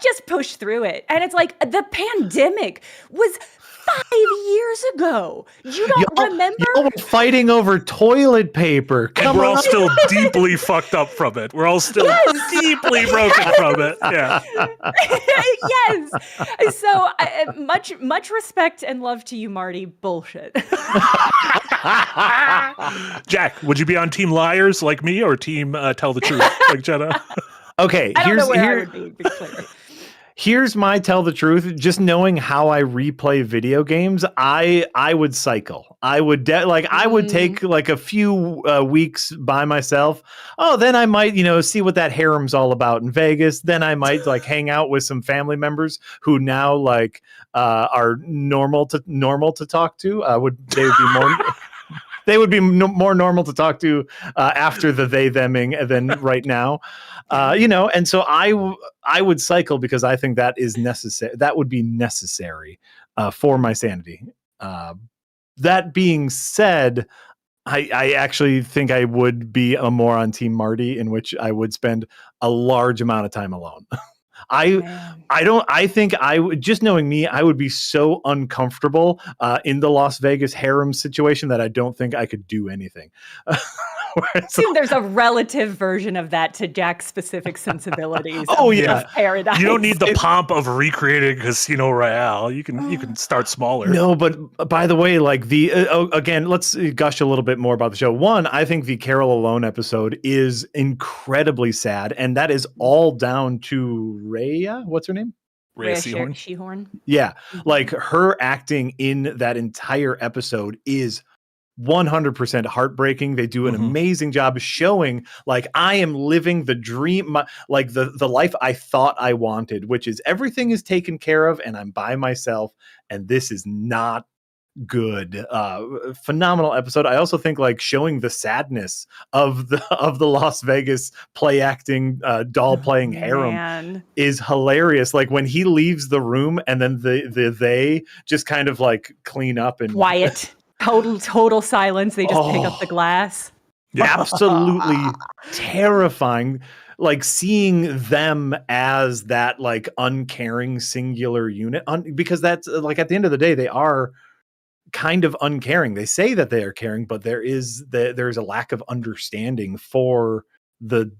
just push through it. And it's like, the pandemic was 5 years ago. You don't remember? Y'all were fighting over toilet paper. We're all still deeply fucked up from it. We're all still deeply broken from it. Yeah. Yes. So much respect and love to you, Marty. Bullshit. Jack, would you be on Team Liars like me or Team Tell the Truth like Jenna? Okay, I don't know where I would be clear. Here's my tell the truth. Just knowing how I replay video games, I would cycle. I would I would take like a few weeks by myself. Oh, then I might, see what that harem's all about in Vegas. Then I might like hang out with some family members who now like are normal to talk to. They would be more normal to talk to after the they-theming than right now. And so I would cycle because I think that is necessary. That would be necessary for my sanity. That being said, I actually think I would be more on Team Marty, in which I would spend a large amount of time alone. I think I would, just knowing me, I would be so uncomfortable in the Las Vegas harem situation that I don't think I could do anything. I assume there's a relative version of that to Jack's specific sensibilities. Oh yeah, paradise. You don't need the pomp of recreating Casino Royale. You can start smaller. No, but by the way, like again, let's gush a little bit more about the show. One, I think the Carol Alone episode is incredibly sad, and that is all down to Rhea. What's her name? Rhea Seehorn. Seehorn. Yeah, like her acting in that entire episode is 100% heartbreaking. They do an amazing job showing like I am living the dream, like the life I thought I wanted, which is everything is taken care of and I'm by myself, and this is not good. Phenomenal episode. I also think like showing the sadness of the Las Vegas play acting doll playing harem is hilarious. Like when he leaves the room and then they just kind of like clean up and quiet. Total silence. They just pick up the glass. Absolutely terrifying. Like seeing them as that like uncaring singular unit, because that's like at the end of the day, they are kind of uncaring. They say that they are caring, but there's a lack of understanding for the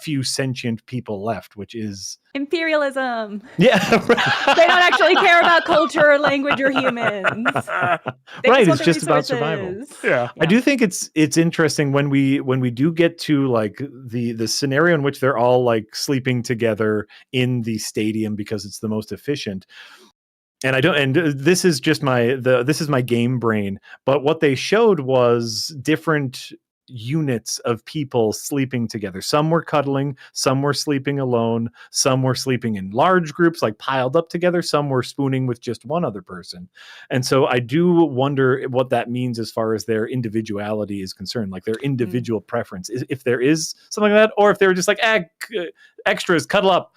few sentient people left, which is imperialism. Yeah. They don't actually care about culture or language or humans. Right, it's just about survival. Yeah. I do think it's interesting when we do get to like the scenario in which they're all like sleeping together in the stadium because it's the most efficient. And this is just this is my game brain, but what they showed was different units of people sleeping together. Some were cuddling, some were sleeping alone, some were sleeping in large groups, like piled up together, some were spooning with just one other person. And so I do wonder what that means as far as their individuality is concerned, like their individual preference, if there is something like that, or if they were just like, extras, cuddle up,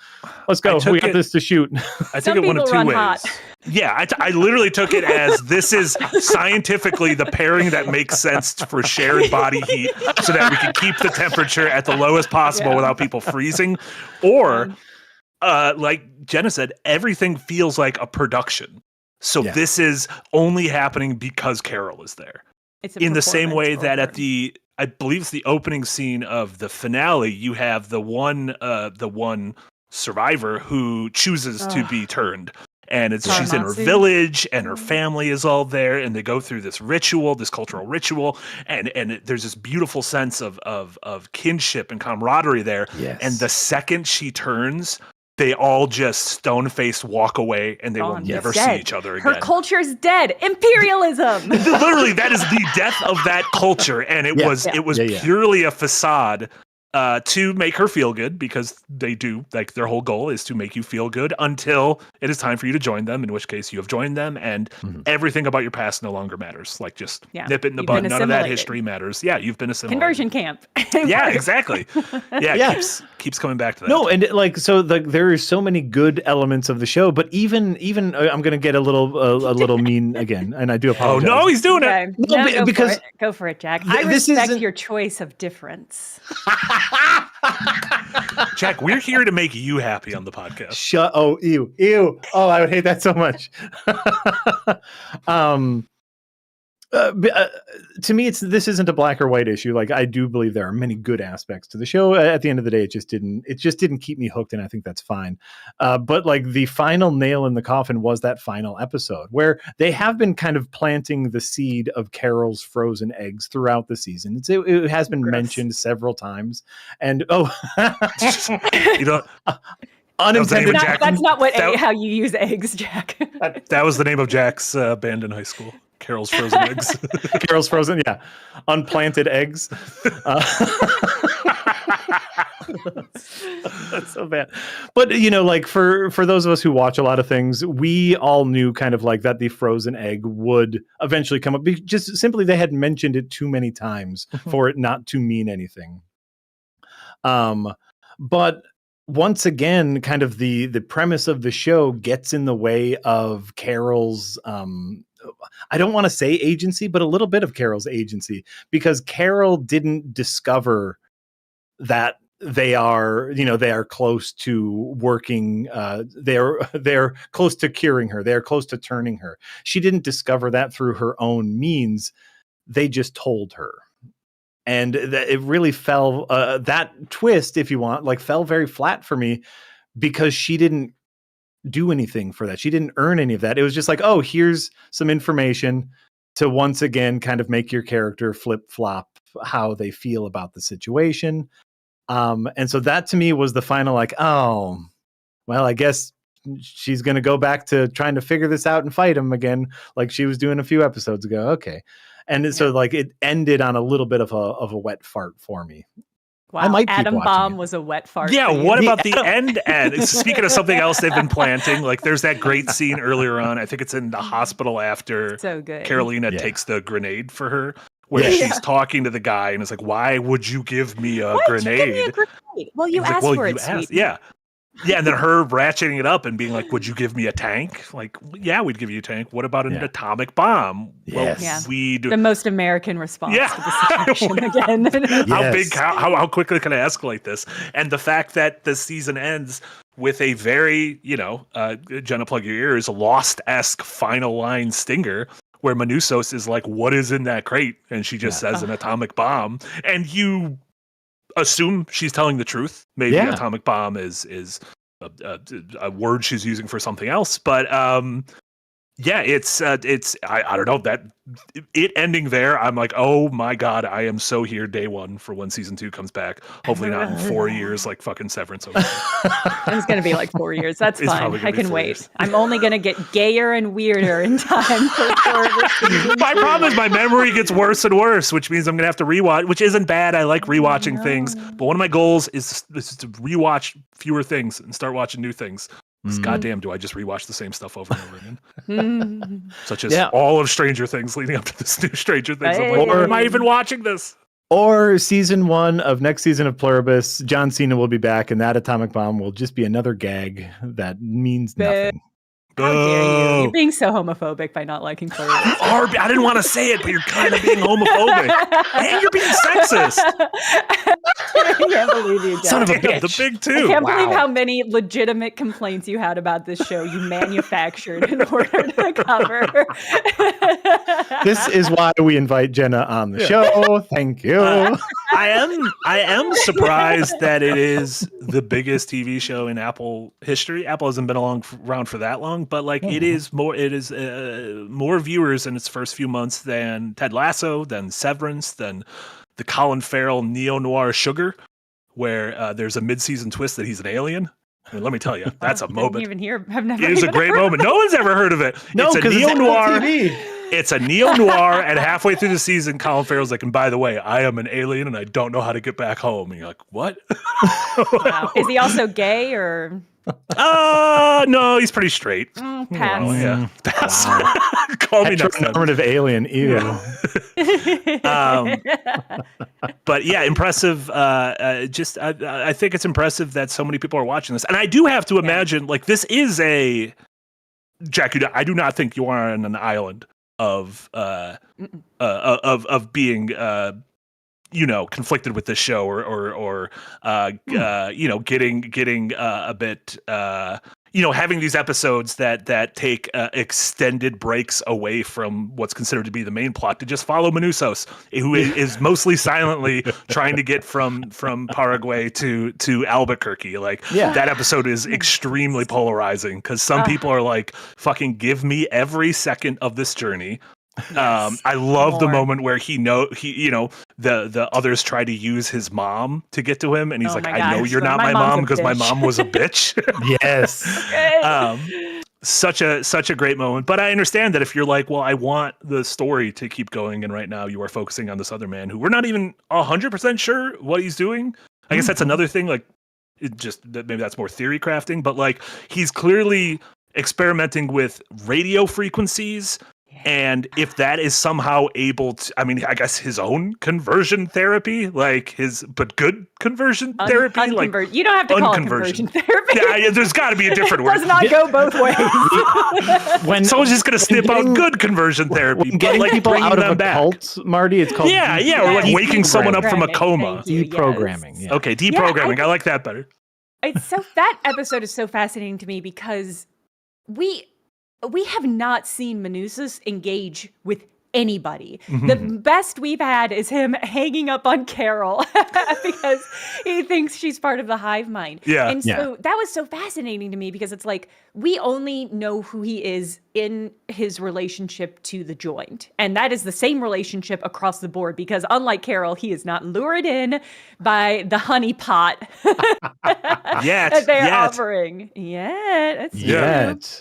let's go, we got this to shoot. I took it one of two ways. Hot. Yeah, I literally took it as this is scientifically the pairing that makes sense for shared body heat so that we can keep the temperature at the lowest possible without people freezing. Or, like Jenna said, everything feels like a production. So this is only happening because Carol is there. It's in the same way that at I believe it's the opening scene of the finale, you have the one survivor who chooses to be turned. And she's in her village and her family is all there and they go through this ritual, this cultural ritual. And there's this beautiful sense of kinship and camaraderie there. Yes. And the second she turns, they all just stone-faced walk away and they will never see each other again. Her culture's dead. Imperialism. Literally, that is the death of that culture. And it was purely a facade to make her feel good, because they do, like, their whole goal is to make you feel good until it is time for you to join them, in which case you have joined them and everything about your past no longer matters. Like, just nip it in the bud. None of that history matters. Yeah, you've been assimilated. Conversion camp. Yeah, exactly. Yeah, keeps coming back to that. No, and like, so there is so many good elements of the show, but even I'm going to get a little mean again, and I do apologize. Oh no, he's doing it. No, because go for it, Jack. I respect your choice of difference. Jack, we're here to make you happy on the podcast. Ew. Oh, I would hate that so much. To me, this isn't a black or white issue. Like, I do believe there are many good aspects to the show. At the end of the day, it just didn't keep me hooked, and I think that's fine. But like, the final nail in the coffin was that final episode where they have been kind of planting the seed of Carol's frozen eggs throughout the season. It has been mentioned several times, and you know. Unintended. That's not how you use eggs, Jack. That was the name of Jack's band in high school. Carol's Frozen Eggs. Carol's Frozen, yeah. Unplanted eggs. That's so bad. But, you know, like, for those of us who watch a lot of things, we all knew kind of like that the frozen egg would eventually come up. Just simply they had mentioned it too many times for it not to mean anything. But once again, kind of the premise of the show gets in the way of Carol's I don't want to say agency, but a little bit of Carol's agency, because Carol didn't discover that they are close to working. They're close to curing her. They're close to turning her. She didn't discover that through her own means. They just told her. And it really fell, that twist, if you want, like fell very flat for me because she didn't do anything for that. She didn't earn any of that. It was just like, oh, here's some information to once again kind of make your character flip flop how they feel about the situation. And so that to me was the final, like, oh, well, I guess she's going to go back to trying to figure this out and fight him again, like she was doing a few episodes ago. Okay. And so like it ended on a little bit of a wet fart for me. Wow, I might Atom Bomb was a wet fart. Yeah, what about the end? Speaking of something else they've been planting, like there's that great scene earlier on. I think it's in the hospital after so good. Carolina takes the grenade for her, where she's talking to the guy and it's like, "Why would you give me a grenade?" Well, you asked for it, sweet. Yeah. Yeah, and then her ratcheting it up and being like, "Would you give me a tank?" Like, yeah, we'd give you a tank. What about an atomic bomb? Yes. Well, we do. The most American response to the situation again. How quickly can I escalate this? And the fact that the season ends with a very, Jenna, plug your ears, Lost-esque final line stinger where Manusos is like, "What is in that crate?" And she just says an atomic bomb. And you assume she's telling the truth. Maybe atomic bomb is a word she's using for something else, but it's I don't know, that it ending there, I'm like, oh my god, I am so here day one for when season 2 comes back. Hopefully not in 4 years like fucking Severance. It's gonna be like 4 years. That's fine. I can wait. Years. I'm only gonna get gayer and weirder in time for my problem is my memory gets worse and worse, which means I'm gonna have to rewatch, which isn't bad. I like rewatching things, but one of my goals is to rewatch fewer things and start watching new things. Goddamn, do I just rewatch the same stuff over and over again? Such as all of Stranger Things leading up to this new Stranger Things. I'm like, why am I even watching this? Or season 1 of next season of Pluribus, John Cena will be back, and that atomic bomb will just be another gag that means nothing. How dare you? You're being so homophobic by not liking Pluribus. I didn't want to say it, but you're kind of being homophobic. And you're being sexist. I can't believe you, Jack. Son of a bitch. The big two. I can't believe how many legitimate complaints you had about this show you manufactured in order to cover. This is why we invite Jenna on the show. Thank you. I am surprised that it is the biggest TV show in Apple history. Apple hasn't been around for that long, but like it is more viewers in its first few months than Ted Lasso, than Severance, than the Colin Farrell neo-noir Sugar, where there's a mid-season twist that he's an alien. I mean, let me tell you, that's a moment. It is a great moment. No one's ever heard of it. No, it's a neo-noir. It's a neo-noir, and halfway through the season, Colin Farrell's like, and by the way, I am an alien, and I don't know how to get back home. And you're like, what? Wow. Is he also gay, or? No, he's pretty straight. Pass. Well, yeah. Pass. Wow. Call me next time. Normative alien. Ew. But yeah, impressive. I think it's impressive that so many people are watching this, and I do have to imagine, like, this is a Jack. I do not think you are on an island of being conflicted with this show or getting a bit having these episodes that take extended breaks away from what's considered to be the main plot to just follow Manusos, who is mostly silently trying to get from Paraguay to Albuquerque. That episode is extremely polarizing because some people are like, fucking give me every second of this journey. Yes, I love the moment where the others try to use his mom to get to him, and he's I know you're not my mom because my mom was a bitch. Yes. Such a great moment. But I understand that if you're like, well, I want the story to keep going, and right now you are focusing on this other man who we're not even 100% sure what he's doing. I guess that's another thing. Like, maybe that's more theory crafting, but like he's clearly experimenting with radio frequencies And if that is somehow able to, I mean, I guess his own conversion therapy, but good conversion therapy, you don't have to call it conversion therapy. Yeah, there's got to be a different word. It does not go both ways. When someone's just going to snip out good conversion therapy, getting people out of a cult, Marty, it's called or like waking someone up from a coma. Deprogramming. Yes. Yeah. Okay, deprogramming. I like that better. That episode is so fascinating to me because we have not seen Manousis engage with anybody. Mm-hmm. The best we've had is him hanging up on Carol because he thinks she's part of the hive mind. Yeah. And so that was so fascinating to me because it's like we only know who he is in his relationship to the joined. And that is the same relationship across the board because unlike Carol, he is not lured in by the honey pot that they're offering. Yet.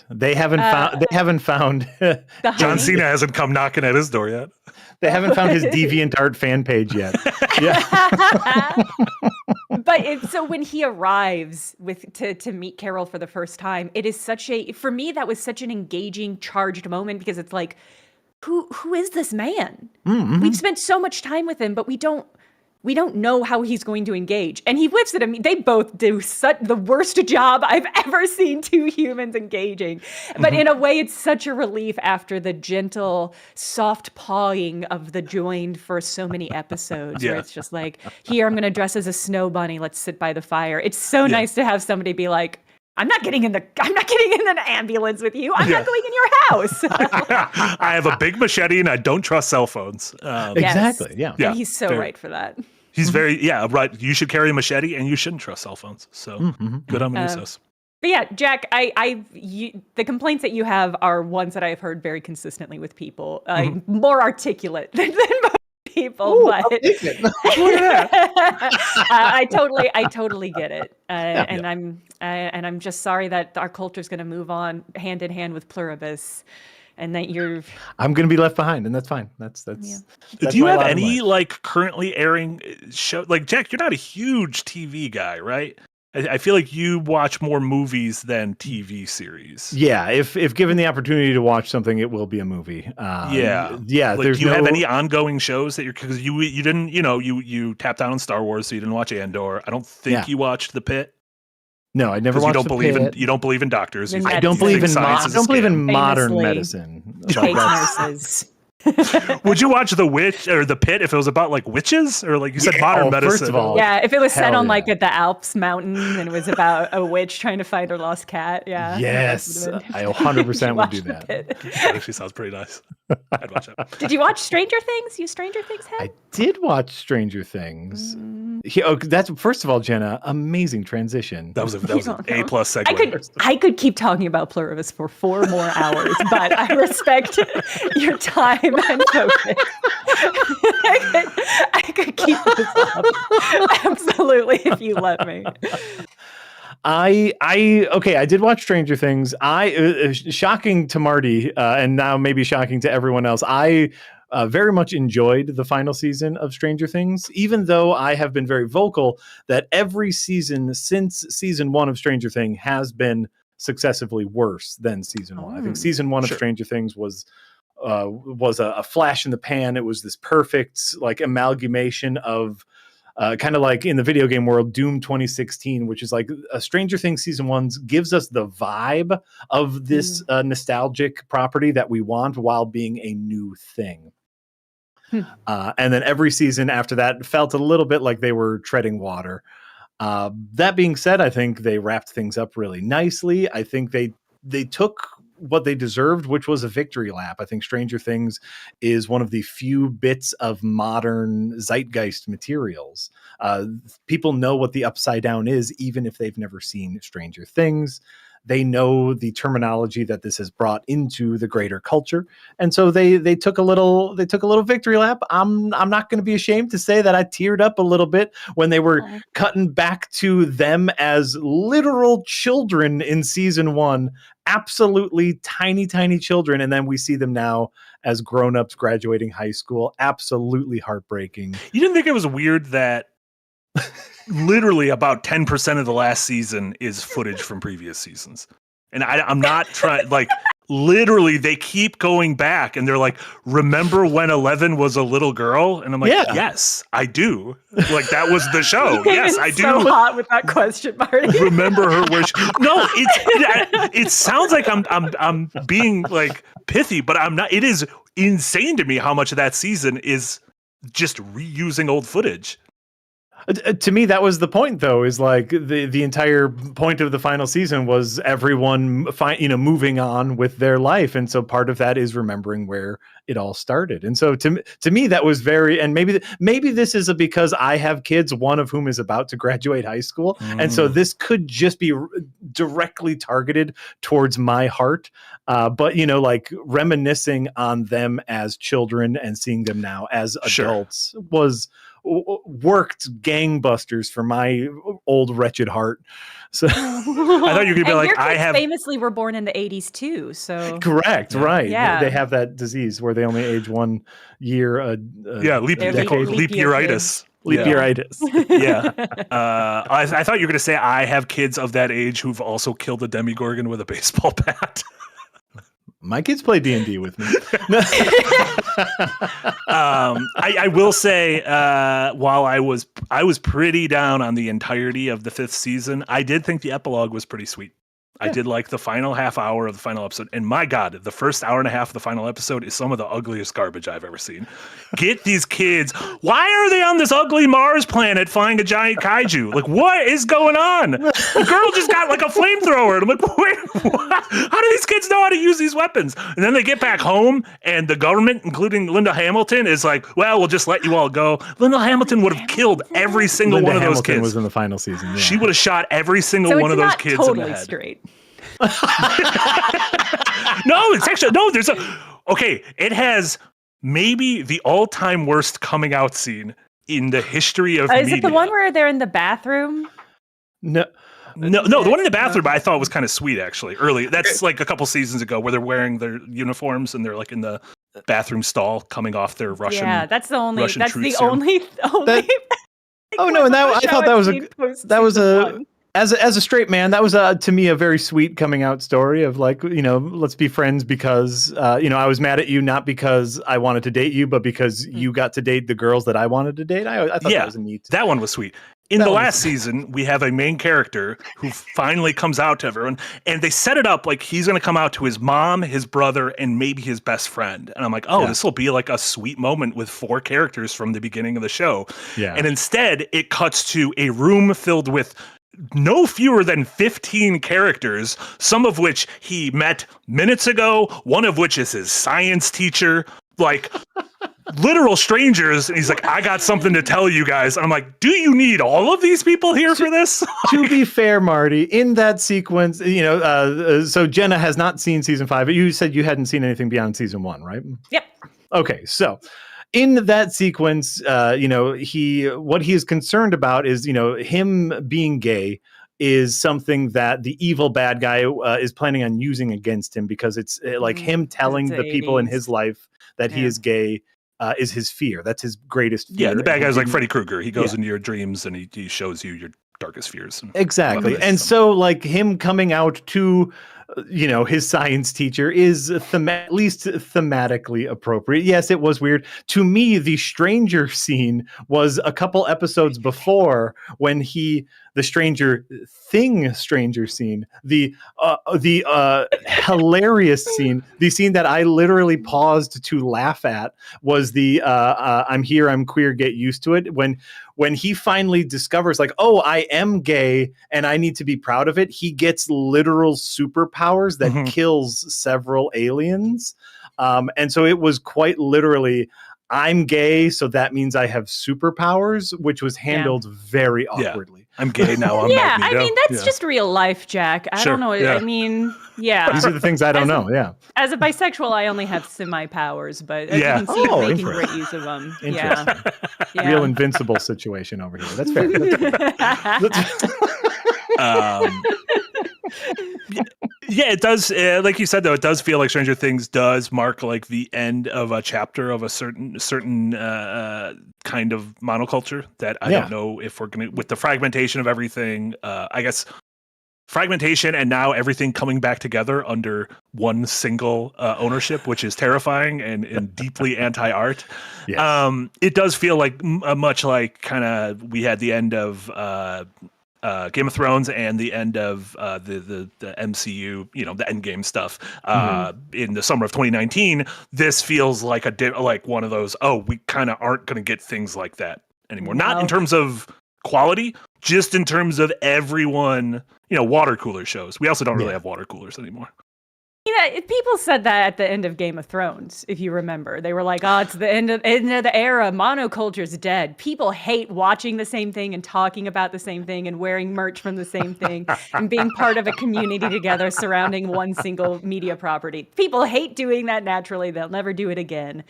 They haven't found John Cena hasn't come knocking at his door yet. They haven't found his DeviantArt fan page yet. But so when he arrives to meet Carol for the first time, it is for me, that was such an engaging, charged moment because it's like, who is this man? Mm-hmm. We've spent so much time with him, but we don't know how he's going to engage. And he whips it at me. They both do the worst job I've ever seen two humans engaging. But in a way, it's such a relief after the gentle, soft pawing of the joined for so many episodes where it's just like, here, I'm going to dress as a snow bunny. Let's sit by the fire. It's so nice to have somebody be like, I'm not getting in an ambulance with you. I'm not going in your house. I have a big machete and I don't trust cell phones. Exactly. Yeah. And he's so right for that. He's very, right. You should carry a machete and you shouldn't trust cell phones. So good on Manousis. But yeah, Jack, the complaints that you have are ones that I have heard very consistently with people, more articulate than most people. But I totally get it, and I'm just sorry that our culture is going to move on hand in hand with Pluribus. And that I'm going to be left behind, and that's fine. That's Do you have any currently airing show? Like Jack, you're not a huge TV guy, right? I feel like you watch more movies than TV series. Yeah, if given the opportunity to watch something, it will be a movie. Like, do you have any ongoing shows that because you didn't you tapped out on Star Wars, so you didn't watch Andor. I don't think you watched The Pit. No, I never watched you don't believe in doctors. I don't believe in modern medicine. Fake nurses. Would you watch The Witch or The Pit if it was about like witches or like you said modern medicine? First of all, if it was set on like at the Alps mountain and it was about a witch trying to find her lost cat. Yeah. Yes, I 100% would do that. That actually sounds pretty nice. I'd watch that. Did you watch Stranger Things? You Stranger Things head? I did watch Stranger Things. That's first of all, Jenna, amazing transition. That was an A+ segue. I could keep talking about Pluribus for 4 more hours, but I respect your time and focus. I could keep this up. Absolutely, if you let me. I did watch Stranger Things. Shocking to Marty, and now maybe shocking to everyone else. I very much enjoyed the final season of Stranger Things, even though I have been very vocal that every season since season 1 of Stranger Things has been successively worse than season 1. I think season 1 of Stranger Things was a flash in the pan. It was this perfect amalgamation of kind of like in the video game world, Doom 2016, which is like a Stranger Things season 1 gives us the vibe of this nostalgic property that we want while being a new thing. And then every season after that felt a little bit like they were treading water. That being said, I think they wrapped things up really nicely. I think they took what they deserved, which was a victory lap. I think Stranger Things is one of the few bits of modern zeitgeist materials. People know what the Upside Down is, even if they've never seen Stranger Things. They know the terminology that this has brought into the greater culture, and so they took a little victory lap. I'm not going to be ashamed to say that I teared up a little bit when they were cutting back to them as literal children in season 1, absolutely tiny children, and then we see them now as grown-ups graduating high school. Absolutely heartbreaking. You didn't think it was weird that literally about 10% of the last season is footage from previous seasons? And I'm not trying, literally they keep going back and they're like, remember when 11 was a little girl? And I'm like, yes, I do. Like, that was the show. Yes, I do. So hot with that question, Marty. Remember her where it sounds like I'm being like pithy, but I'm not. It is insane to me how much of that season is just reusing old footage. To me, that was the point, though, is like the entire point of the final season was everyone moving on with their life. And so part of that is remembering where it all started. And so to me, that was very, and maybe this is because I have kids, one of whom is about to graduate high school. And so this could just be directly targeted towards my heart. But, like reminiscing on them as children and seeing them now as adults worked gangbusters for my old wretched heart. So I thought you could be like, famously were born in the 80s too. So correct, right? Yeah, they have that disease where they only age 1 year. Leap yearitis. Leap yearitis. Yeah. I thought you were going to say I have kids of that age who've also killed a Demogorgon with a baseball bat. My kids play D&D with me. I will say, while I was pretty down on the entirety of the 5th season, I did think the epilogue was pretty sweet. I did like the final half hour of the final episode. And my God, the first hour and a half of the final episode is some of the ugliest garbage I've ever seen. Get these kids. Why are they on this ugly Mars planet flying a giant kaiju? Like, what is going on? The girl just got like a flamethrower. And I'm like, wait, what? How do these kids know how to use these weapons? And then they get back home and the government, including Linda Hamilton, is like, well, we'll just let you all go. Linda Hamilton would have killed every single one of those kids. Was in the final season. Yeah. She would have shot every single one of those kids in the head. Straight. No, it's actually there's it has maybe the all-time worst coming out scene in the history of media. Is it the one where they're in the bathroom? No, the one in the bathroom I thought was kind of sweet, actually. Early, that's like a couple seasons ago, where they're wearing their uniforms and they're like in the bathroom stall, coming off their Russian. Yeah, that's the only. Russian That's the serum. only. Oh no, and I thought that was a. As a straight man, that was to me a very sweet coming out story of like, let's be friends because I was mad at you not because I wanted to date you, but because you got to date the girls that I wanted to date. I thought that was neat. That one was sweet. In the last season, we have a main character who finally comes out to everyone, and they set it up like he's going to come out to his mom, his brother, and maybe his best friend. And I'm like, this will be like a sweet moment with 4 characters from the beginning of the show. Yeah. And instead, it cuts to a room filled with no fewer than 15 characters, some of which he met minutes ago, one of which is his science teacher, like literal strangers. And he's like, I got something to tell you guys. And I'm like, do you need all of these people here for this? To be fair, Marty, in that sequence, so Jenna has not seen season 5, but you said you hadn't seen anything beyond season 1, right? Yep. Okay, so in that sequence, what he is concerned about is, him being gay is something that the evil bad guy is planning on using against him, because it's like him telling the people in his life that he is gay is his fear. That's his greatest fear. Yeah, the bad guy's like Freddy Krueger. He goes into your dreams and he shows you your darkest fears. Exactly. And so like him coming out to his science teacher is at least thematically appropriate. Yes, it was weird. To me, the stranger scene was a couple episodes before when the stranger scene, the hilarious scene, the scene that I literally paused to laugh at was the I'm here, I'm queer, get used to it. When he finally discovers like, oh, I am gay and I need to be proud of it, he gets literal superpowers that kills several aliens. And so it was quite literally, I'm gay, so that means I have superpowers, which was handled very awkwardly. I'm gay now. I'm Magneto. I mean, that's just real life, Jack. I don't know. Yeah. I mean, These are the things I don't know. Yeah. As a bisexual, I only have semi-powers, but I can see making great use of them. Yeah. Real invincible situation over here. That's fair. Yeah, it does. Like you said, though, it does feel like Stranger Things does mark like the end of a chapter of a certain kind of monoculture that I don't know if we're going to, with the fragmentation of everything. I guess fragmentation and now everything coming back together under one single ownership, which is terrifying and deeply anti-art. Yes. It does feel like much like kind of we had the end of Game of Thrones and the end of the MCU, you know, the Endgame stuff in the summer of 2019. This feels like like one of those, we kind of aren't going to get things like that anymore. No. Not in terms of quality, just in terms of everyone, you know, water cooler shows. We also don't really have water coolers anymore. Yeah, people said that at the end of Game of Thrones, if you remember. They were like, it's the end of the era. Monoculture's dead. People hate watching the same thing and talking about the same thing and wearing merch from the same thing and being part of a community together surrounding one single media property. People hate doing that naturally. They'll never do it again.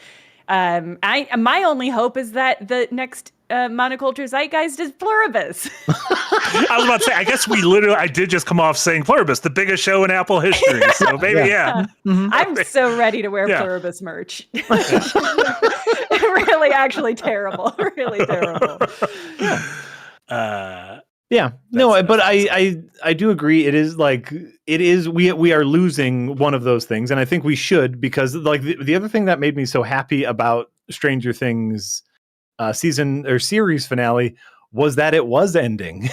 My only hope is that the next monoculture zeitgeist is Pluribus. I was about to say, I guess I did just come off saying Pluribus, the biggest show in Apple history. So maybe, I'm so ready to wear Pluribus merch. Really, actually terrible. Really terrible. But I do agree. It is we are losing one of those things, and I think we should, because like the other thing that made me so happy about Stranger Things season or series finale was that it was ending,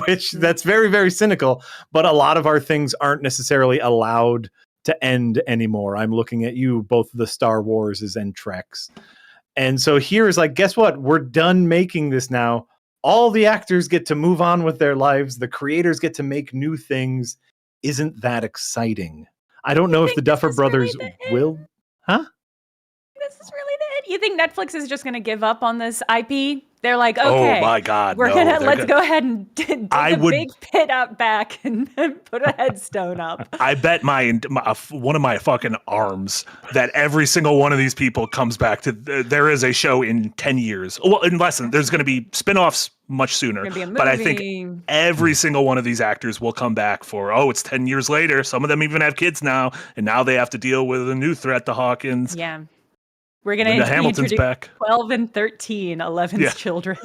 which that's very, very cynical, but a lot of our things aren't necessarily allowed to end anymore. I'm looking at you, both the Star Warses and Treks. And so here is like, guess what? We're done making this now. All the actors get to move on with their lives. The creators get to make new things. Isn't that exciting? I don't know if the Duffer Brothers will. Huh? This is really the end. You think Netflix is just going to give up on this IP? They're like, okay, oh my God, let's go ahead and dig a big pit out back and put a headstone up. I bet one of my fucking arms that every single one of these people comes back to. There is a show in 10 years. Well, in less than, there's going to be spinoffs much sooner. But I think every single one of these actors will come back for, it's 10 years later. Some of them even have kids now, and now they have to deal with a new threat to Hawkins. Yeah. We're going to introduce back. 12 and 13, 11's children.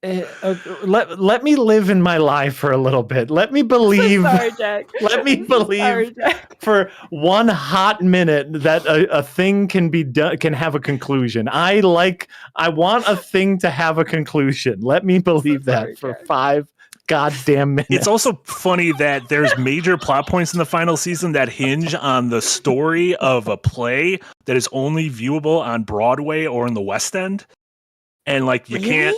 Let me live in my life for a little bit. Let me believe. Sorry, Jack. Let me believe for one hot minute that a thing can be done, can have a conclusion. I want a thing to have a conclusion. Let me believe that for 5 goddamn minutes. It's also funny that there's major plot points in the final season that hinge on the story of a play that is only viewable on Broadway or in the West End. And like, you can't.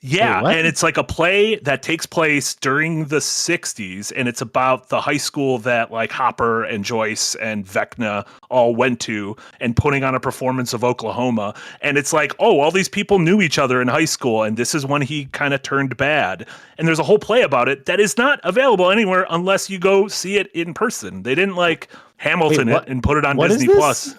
Yeah, and it's like a play that takes place during the 60s, and it's about the high school that like Hopper and Joyce and Vecna all went to, and putting on a performance of Oklahoma. And it's like, all these people knew each other in high school, and this is when he kind of turned bad. And there's a whole play about it that is not available anywhere unless you go see it in person. They didn't like Hamilton it and put it on Disney Plus.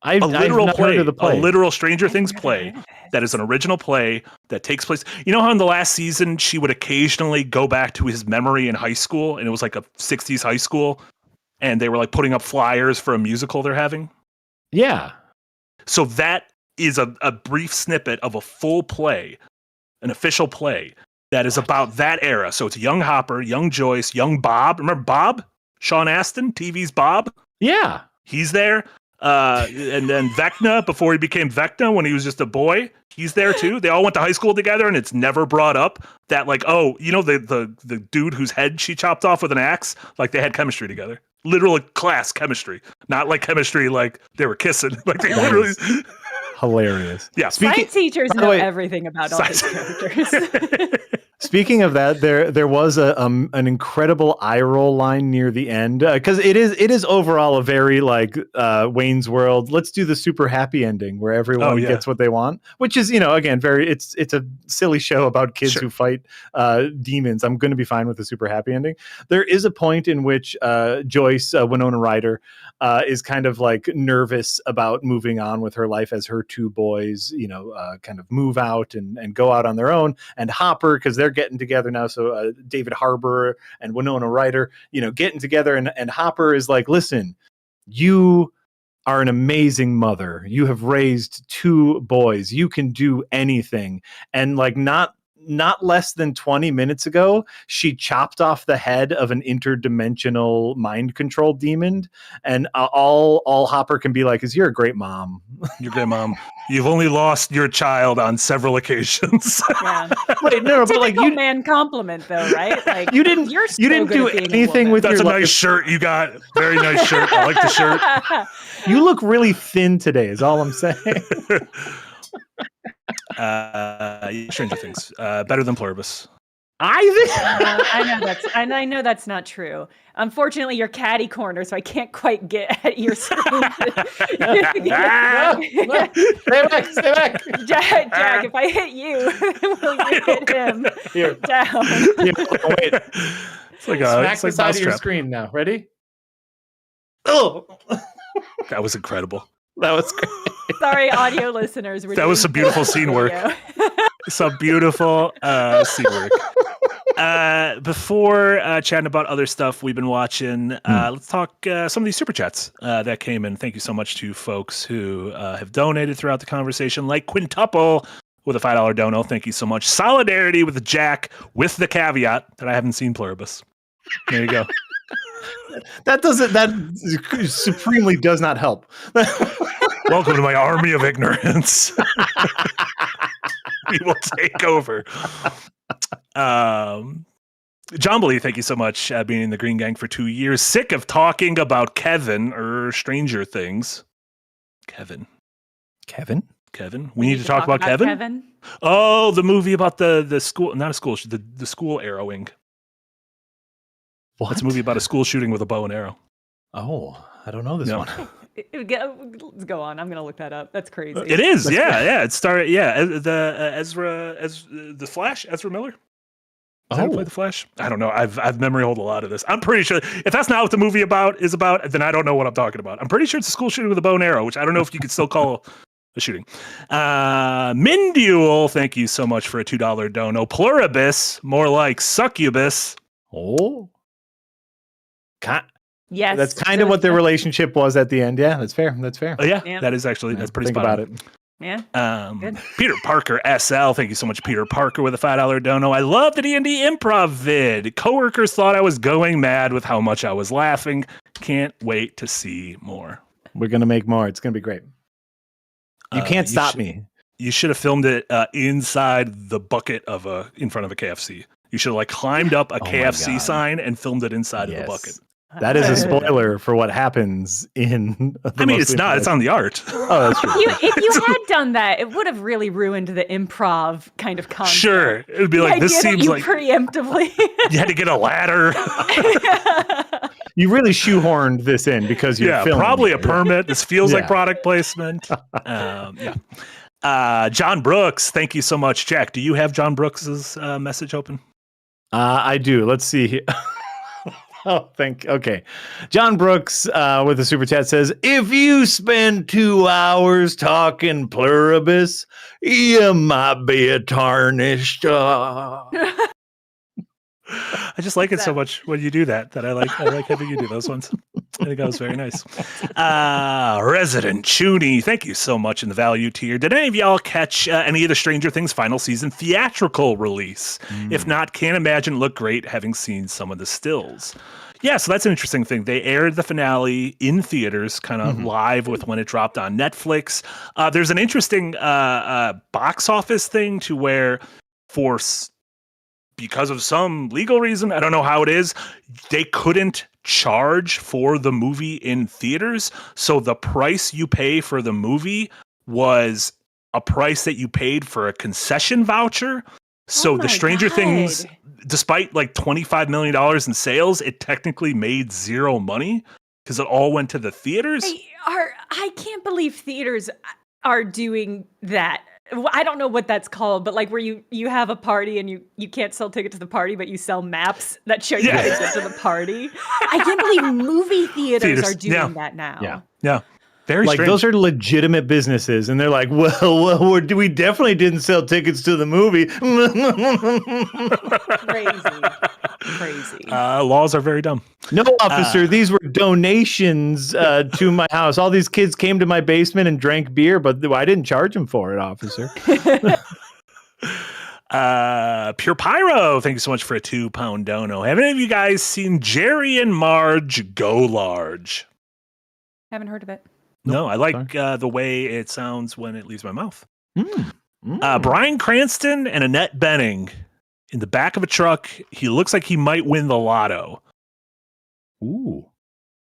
A literal Stranger Things play that is an original play that takes place. You know how in the last season she would occasionally go back to his memory in high school, and it was like a 60s high school, and they were like putting up flyers for a musical they're having? Yeah. So that is a brief snippet of a full play, an official play that is about that era. So it's young Hopper, young Joyce, young Bob. Remember Bob? Sean Astin, TV's Bob? Yeah. He's there. And then Vecna, before he became Vecna, when he was just a boy, he's there too. They all went to high school together, and it's never brought up that like, the dude whose head she chopped off with an axe, like they had chemistry together. Literal class chemistry. Not like chemistry like they were kissing. Like they literally hilarious. Yeah. Science teachers know everything about all these characters. Speaking of that, there was an incredible eye roll line near the end, because it is overall a very like Wayne's World. Let's do the super happy ending where everyone gets what they want, which is again it's a silly show about kids who fight demons. I'm going to be fine with the super happy ending. There is a point in which Joyce Winona Ryder is kind of like nervous about moving on with her life as her 2 boys kind of move out and go out on their own, and Hopper, because they're getting together now. So David Harbour and Winona Ryder, getting together, and Hopper is like, listen, you are an amazing mother. You have raised 2 boys. You can do anything. And like, not not less than 20 minutes ago, she chopped off the head of an interdimensional mind control demon. And all Hopper can be like is, you're a great mom. You're a great mom. You've only lost your child on several occasions. Yeah. Wait, no, but like you man compliment though, right? Like you didn't do anything with That's your a nice shirt you got. Very nice shirt. I like the shirt. You look really thin today is all I'm saying. Stranger Things. Better than Pluribus. I know that's not true. Unfortunately, you're catty corner, so I can't quite get at your screen. Stay back. Jack, if I hit you, will you hit him Here. down? Wait. It's like Smack the side of your Mousetrap. screen now. Ready? Oh, That was incredible. that was great. Sorry, audio listeners. That was some beautiful scene work. Some beautiful scene work. Before chatting about other stuff we've been watching, let's talk some of these super chats that came in. Thank you so much to folks who have donated throughout the conversation, like Quintuple with a $5 dono. Thank you so much. Solidarity with Jack, with the caveat that I haven't seen Pluribus. There you go. That supremely does not help. Welcome to my army of ignorance. We will take over. John Blee, thank you so much being in the Green Gang for 2 years. Sick of talking about Kevin or Stranger Things. Kevin. We need to talk about Kevin? Oh, the movie about the school, not a school, the school arrowing. What? It's a movie about a school shooting with a bow and arrow. Oh, I don't know this one. Let's go on. I'm going to look that up. That's crazy. It is, yeah. It started, the Flash, Ezra Miller. Is that who played the Flash? I don't know. I've memory hold a lot of this. I'm pretty sure if that's not what the movie is about, then I don't know what I'm talking about. I'm pretty sure it's a school shooting with a bow and arrow, which I don't know if you could still call a shooting. Minduel, thank you so much for a $2 dono. Pluribus, more like succubus. Oh. Yes. That's kind of what their relationship was at the end. Yeah, that's fair. Oh, yeah. That is actually, that's pretty spot about on. it. Yeah. Peter Parker SL, thank you so much, Peter Parker, with a $5 dono. I love the D&D improv vid. Coworkers thought I was going mad with how much I was laughing. Can't wait to see more. We're gonna make more. It's gonna be great. You can't stop me. You should have filmed it inside the bucket in front of a KFC. You should have climbed up a KFC sign and filmed it inside of the bucket. That is a spoiler for what happens in. It's not. It's on the art. Oh, that's true. If you had done that, it would have really ruined the improv kind of concept. Sure, it'd be like, this seems like preemptively. You had to get a ladder. You really shoehorned this in because you're filming. Probably a permit. This feels like product placement. John Brooks, thank you so much. Jack, do you have John Brooks's message open? I do. Let's see. Okay. John Brooks with a super chat says, if you spend 2 hours talking Pluribus, you might be a tarnished. I just like it so much when you do that I like having you do those ones. I think that was very nice. Resident Chooney, thank you so much in the value tier. Did any of y'all catch any of the Stranger Things final season theatrical release? If not, can't imagine look great having seen some of the stills. Yeah, so that's an interesting thing. They aired the finale in theaters, kind of live with when it dropped on Netflix. There's an interesting box office thing to where because of some legal reason, I don't know how it is, they couldn't charge for the movie in theaters. So the price you pay for the movie was a price that you paid for a concession voucher. So the Stranger Things, despite $25 million in sales, it technically made zero money because it all went to the theaters. I can't believe theaters are doing that. I don't know what that's called, but where you have a party and you can't sell tickets to the party, but you sell maps that show you tickets to the party. I can't believe movie theaters are doing that now. Yeah. Very strange. Those are legitimate businesses, and they're like, well, we definitely didn't sell tickets to the movie. Crazy. Laws are very dumb. No, officer, these were donations to my house. All these kids came to my basement and drank beer, but I didn't charge them for it, officer. Pure Pyro, thank you so much for a 2-pound dono. Have any of you guys seen Jerry and Marge Go Large? Haven't heard of it. No, I like the way it sounds when it leaves my mouth. Mm. Bryan Cranston and Annette Bening in the back of a truck. He looks like he might win the lotto. Ooh.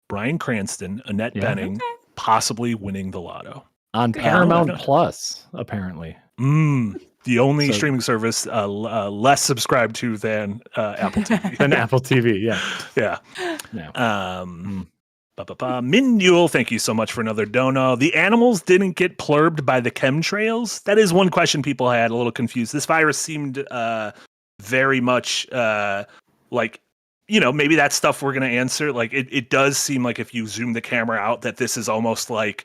Bryan Cranston, Annette Bening, possibly winning the lotto. On Paramount Plus, apparently. The only streaming service less subscribed to than Apple TV. Than Apple TV, yeah. Min Yule, thank you so much for another dono. The animals didn't get plurbed by the chemtrails? That is one question people had, a little confused. This virus seemed very much like, maybe that's stuff we're going to answer. Like, it does seem like if you zoom the camera out that this is almost like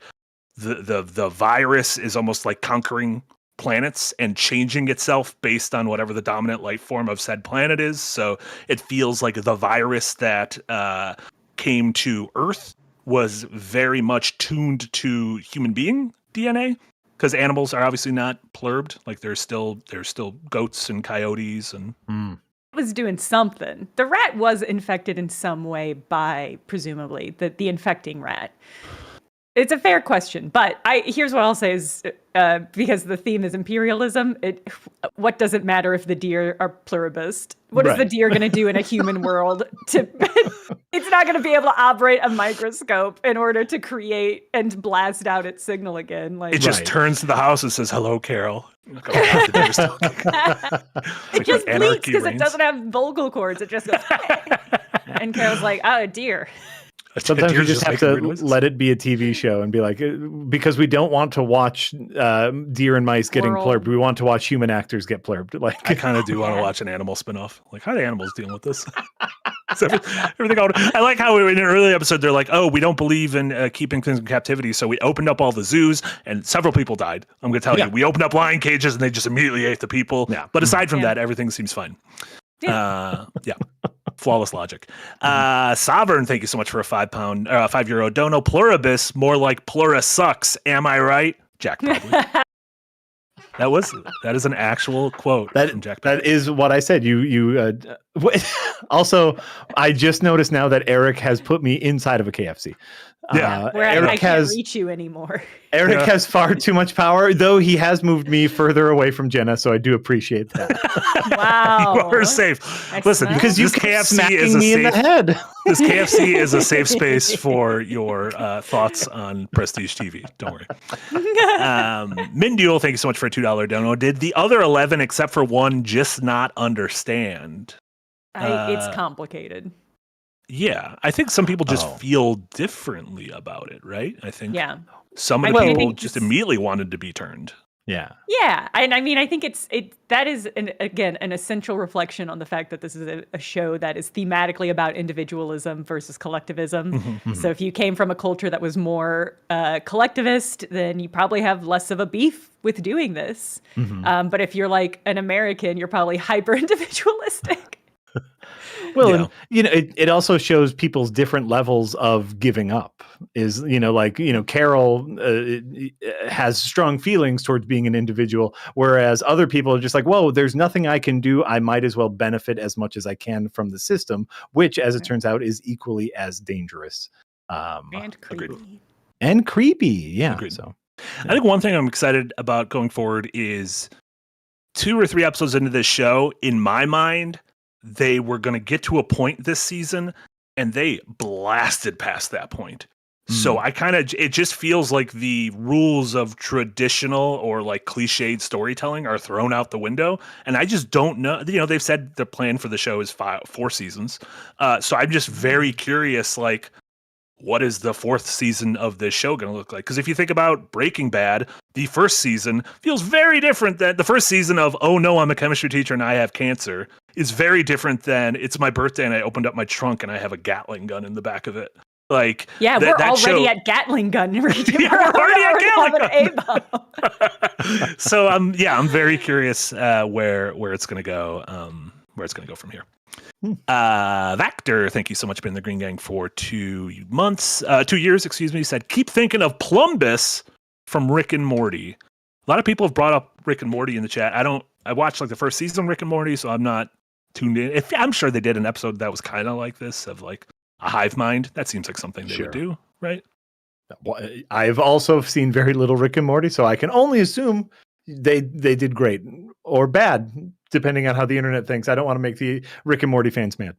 the virus is almost like conquering planets and changing itself based on whatever the dominant life form of said planet is. So it feels like the virus that came to Earth was very much tuned to human being DNA, because animals are obviously not plurbed. Like there's still goats and coyotes and was doing something. The rat was infected in some way by presumably the infecting rat. It's a fair question, but here's what I'll say is because the theme is imperialism. What does it matter if the deer are pluribus? What is the deer going to do in a human world? It's not going to be able to operate a microscope in order to create and blast out its signal again. Like it just turns to the house and says, "Hello, Carol." It just bleats because it doesn't have vocal cords. It just goes, and Carol's like, "Oh, a deer." Sometimes you just have to let it be a TV show and be like, because we don't want to watch deer and mice getting plurbed. We want to watch human actors get plurbed. Like I kind of do want to watch an animal spinoff. Like, how are the animals dealing with this? Everything I like how in an early episode they're like, oh, we don't believe in keeping things in captivity, so we opened up all the zoos and several people died. I'm going to tell you, we opened up lion cages and they just immediately ate the people. Yeah. But aside from that, everything seems fine. Flawless logic. Sovereign, thank you so much for a €5 dono. Pluribus, more like Plura sucks. Am I right? Jack, probably. That is an actual quote from Jack. That is what I said. You also, I just noticed now that Eric has put me inside of a KFC. Where I can't reach you anymore. Eric has far too much power, though he has moved me further away from Jenna, so I do appreciate that. Wow. You are safe. Excellent. Listen, because you keep smacking me in the head. This KFC is a safe space for your thoughts on Prestige TV. Don't worry. Minduel, thank you so much for a $2 dono. Did the other 11, except for one, just not understand? It's complicated. Yeah, I think some people just feel differently about it, right? I think some of the people just immediately wanted to be turned. Yeah. Yeah, and I mean, I think that is an essential reflection on the fact that this is a show that is thematically about individualism versus collectivism. Mm-hmm. So if you came from a culture that was more collectivist, then you probably have less of a beef with doing this. Mm-hmm. But if you're like an American, you're probably hyper individualistic. Well, and, it also shows people's different levels of giving up. Carol has strong feelings towards being an individual, whereas other people are just like, whoa, there's nothing I can do. I might as well benefit as much as I can from the system, which, as it turns out, is equally as dangerous. And creepy. Agreed. And creepy, yeah. Agreed. So, I think one thing I'm excited about going forward is 2 or 3 episodes into this show, in my mind, they were going to get to a point this season and they blasted past that point. So it just feels like the rules of traditional or like cliched storytelling are thrown out the window. And I just don't know, they've said the plan for the show is 4 seasons. So I'm just very curious, like, what is the 4th season of this show going to look like? Because if you think about Breaking Bad, the first season feels very different than the first season of, oh no, I'm a chemistry teacher and I have cancer, is very different than it's my birthday and I opened up my trunk and I have a Gatling gun in the back of it. Like, we're already at Gatling gun. We're already at Gatling gun. So I'm very curious where it's going to go. Where it's going to go from here. Vactor, thank you so much, been in the Green Gang for 2 years, said, keep thinking of Plumbus from Rick and Morty. A lot of people have brought up Rick and Morty in the chat. I don't I watched like the first season of Rick and Morty, so I'm not tuned in. I'm sure they did an episode that was kind of like this, of like a hive mind. That seems like something they would do, right? Well, I've also seen very little Rick and Morty, so I can only assume they did great or bad, depending on how the internet thinks. I don't want to make the Rick and Morty fans mad.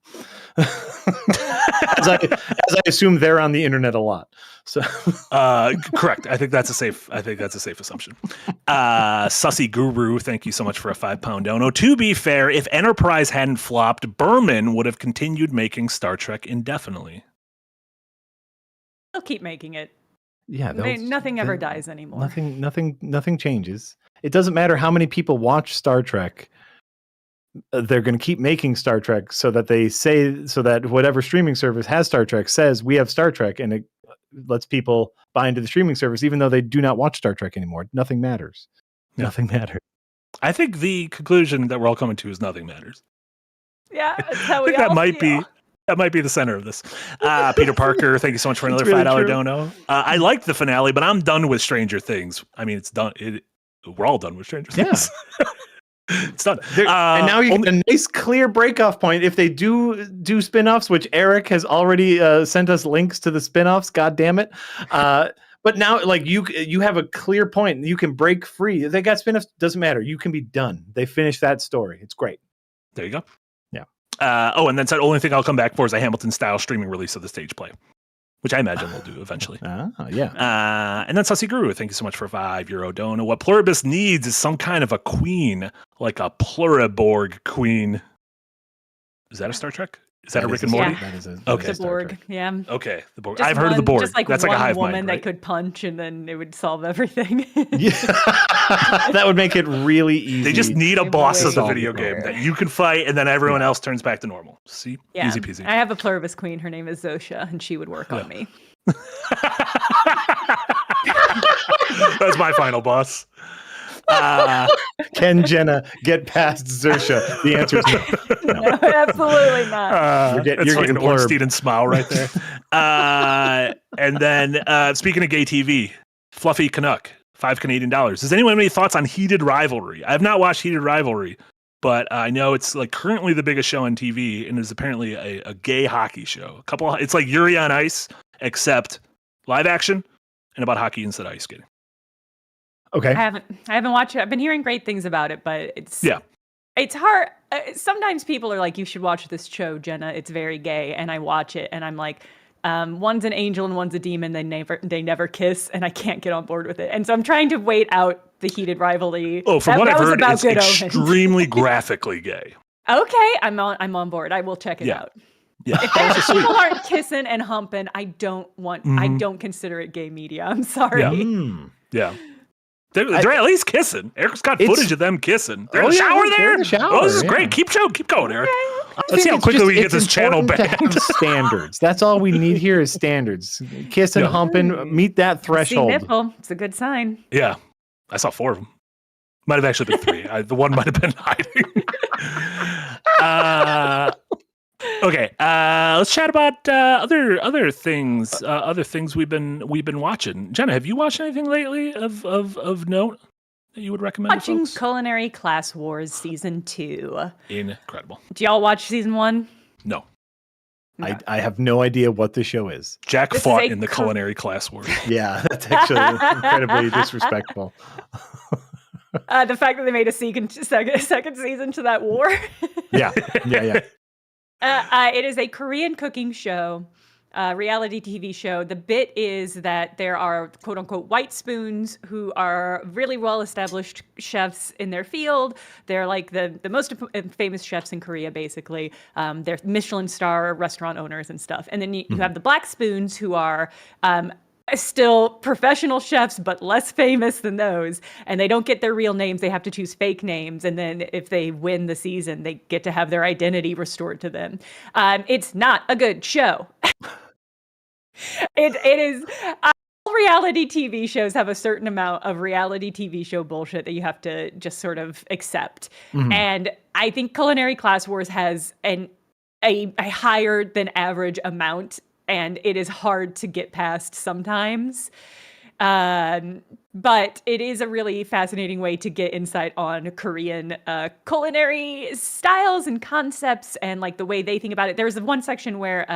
as I assume they're on the internet a lot. So correct. I think that's a safe assumption. Sussy Guru, thank you so much for a £5 dono. To be fair, if Enterprise hadn't flopped, Berman would have continued making Star Trek indefinitely. They'll keep making it. Yeah, nothing ever dies anymore. Nothing changes. It doesn't matter how many people watch Star Trek. They're going to keep making Star Trek so that whatever streaming service has Star Trek says we have Star Trek, and it lets people buy into the streaming service even though they do not watch Star Trek anymore. Nothing matters. Yeah. Nothing matters. I think the conclusion that we're all coming to is nothing matters. Yeah, that's how we I think that might be the center of this. Peter Parker, thank you so much for another $5 dono. I liked the finale, but I'm done with Stranger Things. I mean, it's done. We're all done with Stranger Things. Yeah. It's done. And now you get a nice clear break-off point. If they do spin-offs, which Eric has already sent us links to the spin-offs, god damn it. But now, like, you have a clear point. You can break free. If they got spin-offs, doesn't matter. You can be done. They finished that story. It's great. There you go. Yeah. And then said, only thing I'll come back for is a Hamilton-style streaming release of the stage play, which I imagine they'll do eventually. Yeah. And then Sussy Guru, thank you so much for €5 dono. What Pluribus needs is some kind of a queen, like a Pluriborg queen. Is that a Star Trek? Is that a Rick and Morty? Yeah. That is okay. The Borg, yeah. Okay, the Borg. Just I've heard of the Borg. Just like that's one like a hive woman mind, right? that could punch, and then it would solve everything. Yeah. That would make it really easy. They just need a boss of the solve video the game problem. that you can fight, and then everyone else turns back to normal. See? Yeah. Easy peasy. I have a Pluribus queen. Her name is Zosha, and she would work on me. That's my final boss. Can Jenna get past Zersha? The answer is no. No, absolutely not. That's like an Ornstein and Smile right there. And then speaking of gay TV, Fluffy Canuck, $5 Canadian. Does anyone have any thoughts on Heated Rivalry? I have not watched Heated Rivalry, but I know it's like currently the biggest show on TV and is apparently a gay hockey show. It's like Yuri on Ice, except live action and about hockey instead of ice skating. Okay. I haven't watched it. I've been hearing great things about it, but it's hard. Sometimes people are like, you should watch this show, Jenna. It's very gay. And I watch it and I'm like, one's an angel and one's a demon. They never kiss, and I can't get on board with it. And so I'm trying to wait out the heated rivalry. Oh, from what I've heard, it's extremely graphically gay. Okay, I'm on board. I will check it out. Yeah. If people aren't kissing and humping, I don't consider it gay media. I'm sorry. Yeah. They're at least kissing. Eric's got footage of them kissing. They're in the shower there. In the shower, oh, this is great. Keep going, Eric. Okay. Let's see how quickly we get this channel back. Standards. That's all we need here is standards. Kissing, humping, meet that threshold. See nipple. It's a good sign. Yeah. I saw 4 of them. Might have actually been 3. The one might have been hiding. Okay, let's chat about other things. Other things we've been watching. Jenna, have you watched anything lately of note that you would recommend? Watching Culinary Class Wars season 2. Incredible. Do y'all watch season 1? No. I have no idea what the show is. Jack fought in the Culinary Class Wars. Yeah, that's actually incredibly disrespectful. The fact that they made a second season to that war. Yeah. It is a Korean cooking show, reality TV show. The bit is that there are quote unquote white spoons who are really well established chefs in their field. They're like the most famous chefs in Korea, basically. They're Michelin star restaurant owners and stuff. And then you have the black spoons who are still professional chefs, but less famous than those. And they don't get their real names. They have to choose fake names. And then if they win the season, they get to have their identity restored to them. It's not a good show. It is. All reality TV shows have a certain amount of reality TV show bullshit that you have to just sort of accept. And I think Culinary Class Wars has a higher than average amount, and it is hard to get past sometimes. But it is a really fascinating way to get insight on Korean culinary styles and concepts and like the way they think about it. There's one section where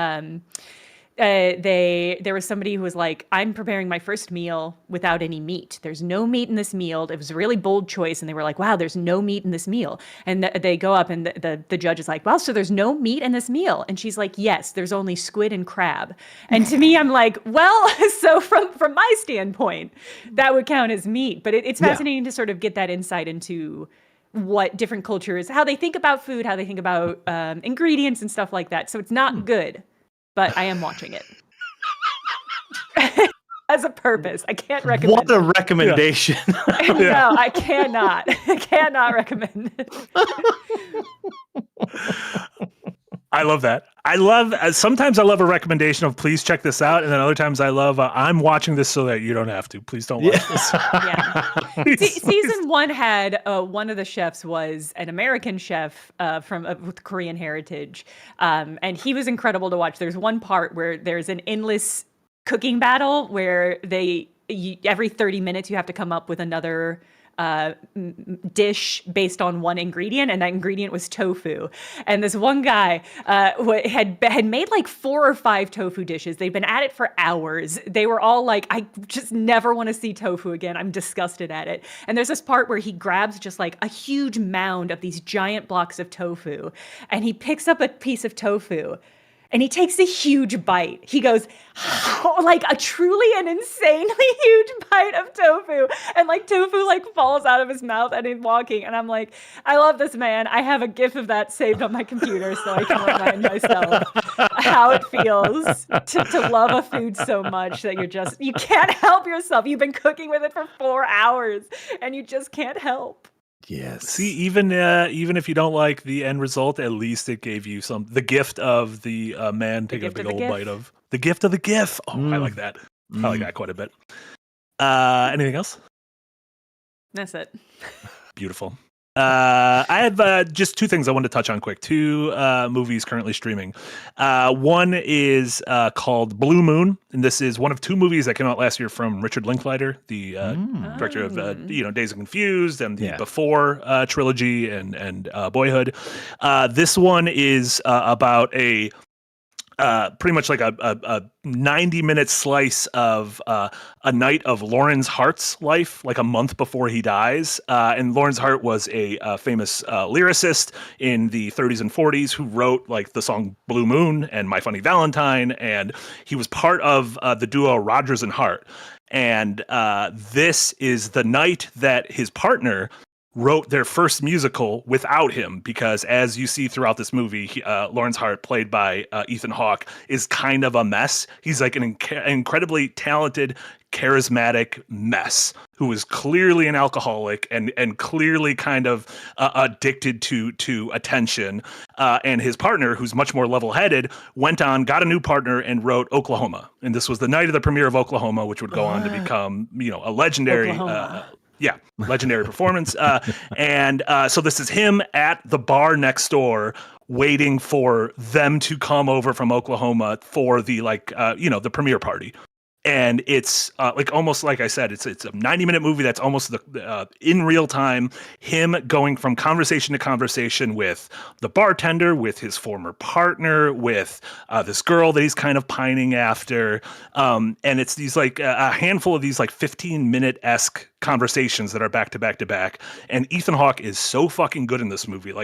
there was somebody who was like, I'm preparing my first meal without any meat. There's no meat in this meal. It was a really bold choice. And they were like, wow, there's no meat in this meal. And they go up and the judge is like, well, so there's no meat in this meal. And she's like, yes, there's only squid and crab. And to me, I'm like, well, so from my standpoint, that would count as meat. But it's fascinating to sort of get that insight into what different cultures, how they think about food, how they think about ingredients and stuff like that. So it's not good. But I am watching it as a purpose. I can't recommend. What a recommendation! No, I cannot. I cannot recommend it. I love that. Sometimes I love a recommendation of please check this out, and then other times I love I'm watching this so that you don't have to. Please don't watch this. Yeah. Season 1 had one of the chefs was an American chef with Korean heritage, and he was incredible to watch. There's one part where there's an endless cooking battle where every 30 minutes you have to come up with another dish based on one ingredient, and that ingredient was tofu. And this one guy had made like 4 or 5 tofu dishes. They'd been at it for hours. They were all like, I just never want to see tofu again. I'm disgusted at it. And there's this part where he grabs just like a huge mound of these giant blocks of tofu, and he picks up a piece of tofu and he takes a huge bite. He goes, like a truly and insanely huge bite of tofu. And like tofu like falls out of his mouth and he's walking. And I'm like, I love this man. I have a GIF of that saved on my computer so I can remind myself how it feels to love a food so much that you can't help yourself. You've been cooking with it for 4 hours and you just can't help. Yes. See, even if you don't like the end result, at least it gave you the gift of the man taking a big old bite of the gift of the GIF. Oh, I like that. I like that quite a bit. Anything else? That's it. Beautiful. I have just 2 things I wanted to touch on quick. 2 movies currently streaming. One is called Blue Moon, and this is one of 2 movies that came out last year from Richard Linklater, the director of Dazed and Confused and the Before trilogy and Boyhood. This one is about a pretty much like a 90-minute slice of a night of Lawrence Hart's life, like a month before he dies. And Lawrence Hart was a famous lyricist in the 30s and 40s who wrote like the song Blue Moon and My Funny Valentine. And he was part of the duo Rodgers and Hart. And this is the night that his partner wrote their first musical without him, because as you see throughout this movie, Lawrence Hart, played by Ethan Hawke, is kind of a mess. He's like an incredibly talented, charismatic mess who is clearly an alcoholic and clearly kind of addicted to attention. And his partner, who's much more level-headed, went on, got a new partner, and wrote Oklahoma. And this was the night of the premiere of Oklahoma, which would go on to become, a legendary legendary performance. And so this is him at the bar next door waiting for them to come over from Oklahoma for the the premiere party. And it's almost like I said, it's a 90-minute movie that's almost in real time, him going from conversation to conversation with the bartender, with his former partner, with this girl that he's kind of pining after. And it's these a handful of these 15-minute-esque conversations that are back to back to back. And Ethan Hawke is so fucking good in this movie,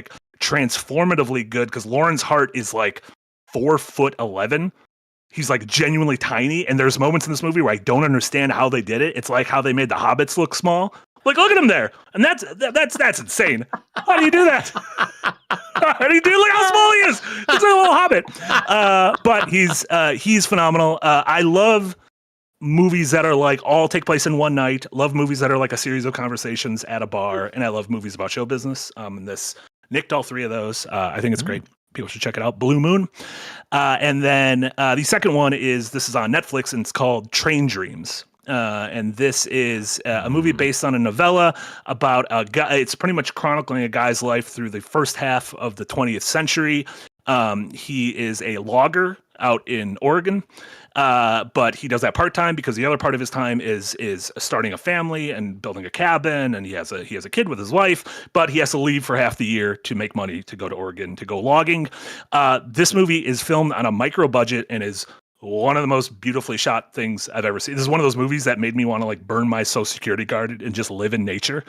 transformatively good, because Lawrence Hart is 4'11". He's genuinely tiny, and there's moments in this movie where I don't understand how they did it. It's like how they made the hobbits look small. Look at him there, and that's insane. How do you do that? How do you do? Look how small he is. He's like a little hobbit. But he's phenomenal. I love movies that are all take place in one night. Love movies that are a series of conversations at a bar, and I love movies about show business. And this nicked all 3 of those. I think it's great. People should check it out. Blue Moon. And then the second one this is on Netflix, and it's called Train Dreams. And this is a movie based on a novella about a guy. It's pretty much chronicling a guy's life through the first half of the 20th century. He is a logger out in Oregon. But he does that part-time because the other part of his time is starting a family and building a cabin, and he has a kid with his wife, but he has to leave for half the year to make money to go to Oregon to go logging. This movie is filmed on a micro budget and is one of the most beautifully shot things I've ever seen. This is one of those movies that made me want to like burn my Social Security card and just live in nature.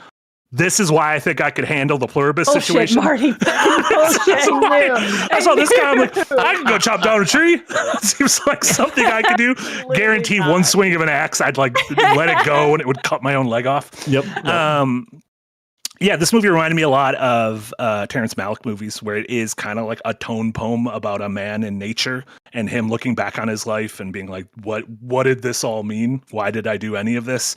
This is why I think I could handle the Pluribus situation. Marty. I saw this guy. I'm like, I can go chop down a tree. Seems like something I could do. Guaranteed one swing of an axe, I'd like let it go and it would cut my own leg off. Yep. Yeah, this movie reminded me a lot of Terrence Malick movies, where it is kind of like a tone poem about a man in nature and him looking back on his life and being like, what did this all mean? Why did I do any of this?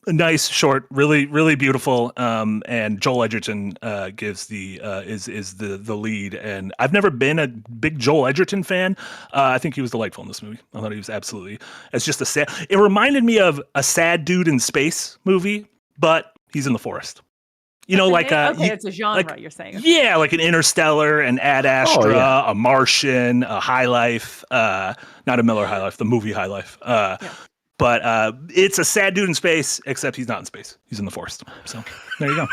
Nice, short, really, really beautiful. And Joel Edgerton gives is the lead. And I've never been a big Joel Edgerton fan. I think he was delightful in this movie. I thought he was absolutely. It's just it reminded me of a sad dude in space movie, but he's in the forest. You know, like it's a genre like, you're saying. Yeah, like an Interstellar, an Ad Astra, a Martian, a High Life, not a Miller High Life, the movie High Life. But it's a sad dude in space, except he's not in space. He's in the forest. So there you go.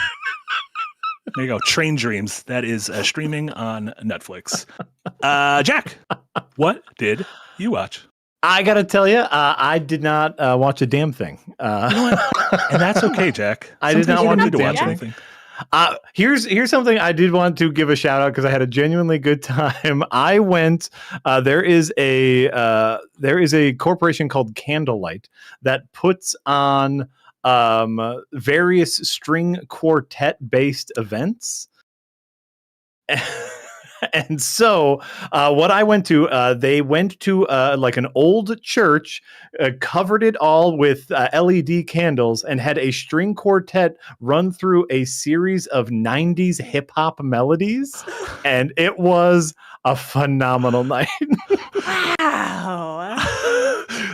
There you go. Train Dreams. That is streaming on Netflix. Jack, what did you watch? I got to tell you, I did not watch a damn thing. You know what? And that's okay, Jack. I did not want to watch anything. Here's something I did want to give a shout out because I had a genuinely good time. I went. There is a corporation called Candlelight that puts on various string quartet based events. And so what I went to, they went to like an old church, covered it all with LED candles, and had a string quartet run through a series of 90s hip hop melodies. And it was a phenomenal night. Wow.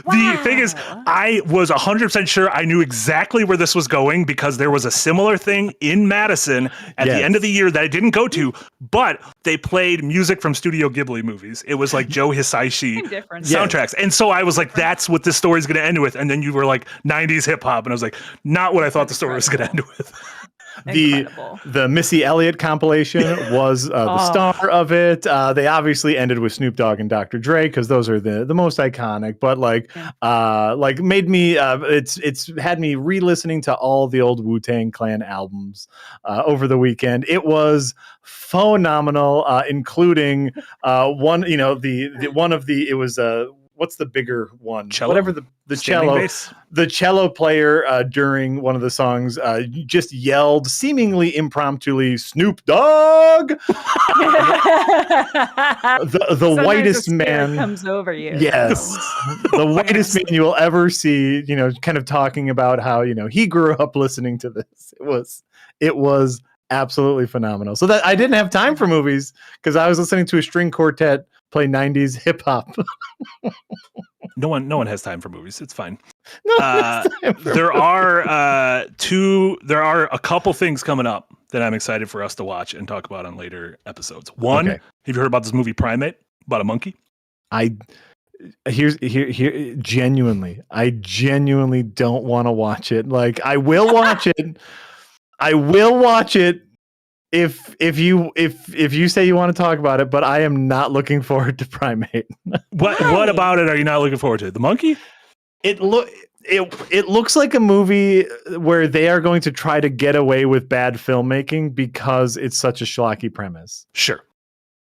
The thing is, I was 100% sure I knew exactly where this was going because there was a similar thing in Madison at the end of the year that I didn't go to, but they played music from Studio Ghibli movies. It was like Joe Hisaishi soundtracks. And so I was like, that's what this story's going to end with. And then you were like 90s hip hop. And I was like, not what I thought the story was going to end with. The Missy Elliott compilation was the star of it. They obviously ended with Snoop Dogg and Dr. Dre because those are the most iconic. But like made me it's had me re-listening to all the old Wu-Tang Clan albums over the weekend. It was phenomenal, including one. You know the one of the it was what's the bigger one? Cello? Whatever the cello bass? The cello player during one of the songs just yelled seemingly impromptuly, "Snoop Dogg!" the whitest man comes over you. Yes, the whitest man you will ever see. You know, kind of talking about how he grew up listening to this. It was absolutely phenomenal. So that I didn't have time for movies because I was listening to a string quartet play 90s hip hop. No one has time for movies. It's fine. There are a couple things coming up that I'm excited for us to watch and talk about on later episodes. One, have you heard about this movie Primate about a monkey? I genuinely don't want to watch it. Like I will watch it. I will watch it if you say you want to talk about it, but I am not looking forward to Primate. What about it are you not looking forward to? The monkey? It looks like a movie where they are going to try to get away with bad filmmaking because it's such a schlocky premise. Sure.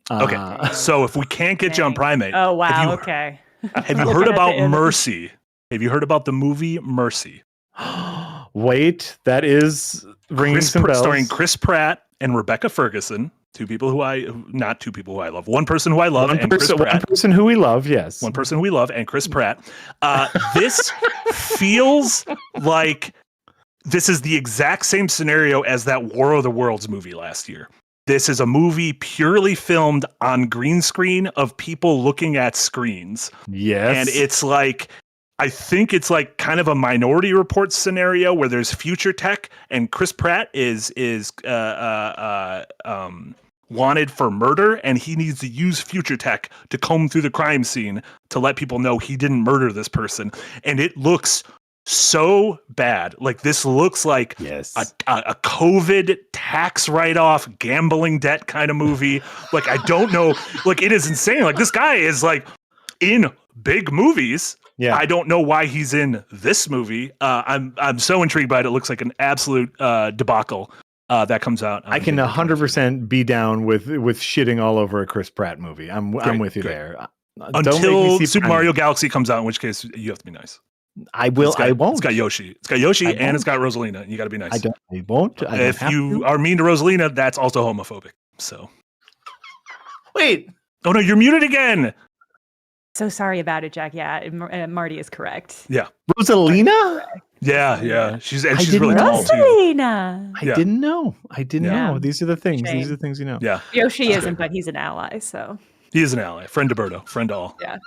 Okay. So if we can't get you on Primate. Oh wow. Have you heard about Mercy? Have you heard about the movie Mercy? Wait, that is ringing some bells. Starring Chris Pratt and Rebecca Ferguson, not two people who I love. One person who I love and Chris Pratt. One person who we love, yes. One person who we love and Chris Pratt. This feels like this is the exact same scenario as that War of the Worlds movie last year. This is a movie purely filmed on green screen of people looking at screens. Yes. And it's like, I think it's like kind of a Minority Report scenario where there's future tech and Chris Pratt is wanted for murder, and he needs to use future tech to comb through the crime scene to let people know he didn't murder this person. And it looks so bad. Like, this looks like a COVID tax write-off, gambling debt kind of movie. Like, I don't know. Like, it is insane. Like, this guy is like in big movies. Yeah. I don't know why he's in this movie. I'm so intrigued by it. It looks like an absolute debacle that comes out. I can 100% be down with shitting all over a Chris Pratt movie. I'm with you there. Until Super Mario Galaxy comes out, in which case you have to be nice. I will. I won't. It's got Yoshi. And it's got Rosalina. And you got to be nice. I won't. If you are mean to Rosalina, that's also homophobic. So. Wait. Oh no, you're muted again. So sorry about it, Jack. Yeah, Marty is correct. Yeah. Rosalina? Yeah. She's really tall too. Rosalina. I didn't know. know. These are the things. Shame. These are the things you know. Yeah. Yoshi isn't, but he's an ally. So. He is an ally. Friend to Birdo. Friend to all. Yeah.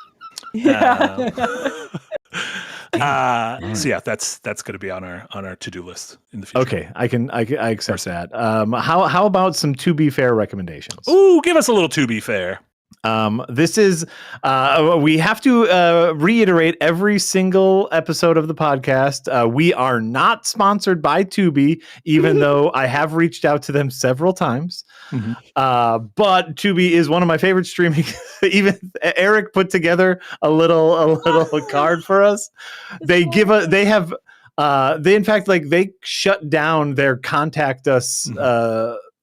So yeah, that's going to be on our to-do list in the future. Okay, I accept that. How about some To Be Fair recommendations? Ooh, give us a little To Be Fair. This is we have to reiterate every single episode of the podcast. We are not sponsored by Tubi, even though I have reached out to them several times. Mm-hmm. But Tubi is one of my favorite streaming. Even Eric put together a little card for us. They in fact they shut down their contact us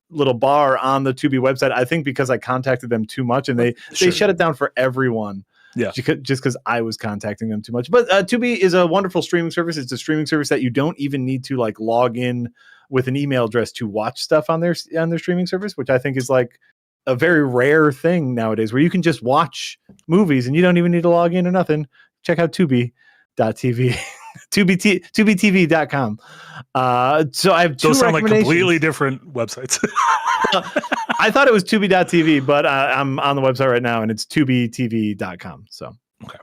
little bar on the Tubi website, I think because I contacted them too much, and they shut it down for everyone. Yeah, just because I was contacting them too much. But Tubi is a wonderful streaming service. It's a streaming service that you don't even need to like log in with an email address to watch stuff on their streaming service, which I think is like a very rare thing nowadays, where you can just watch movies and you don't even need to log in or nothing. Check out Tubi.tv. TubiTV.com. So I have two Those sound like recommendations. completely different websites. I thought it was Tubi.tv, but I'm on the website right now and it's TubiTV.com. So okay.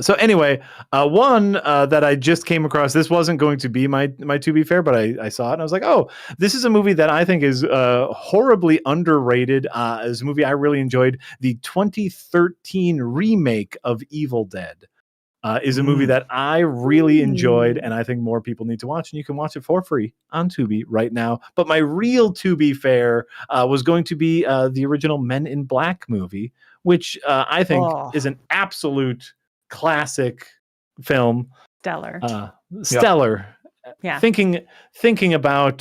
So anyway, one that I just came across. This wasn't going to be my To Be Fair, but I saw it and I was like, oh, this is a movie that I think is horribly underrated. It's a movie I really enjoyed. The 2013 remake of Evil Dead. Is a movie that I really enjoyed, and I think more people need to watch, and you can watch it for free on Tubi right now. But my real To Be Fair was going to be the original Men in Black movie, which I think is an absolute classic film. Stellar. Stellar. Yeah. Thinking about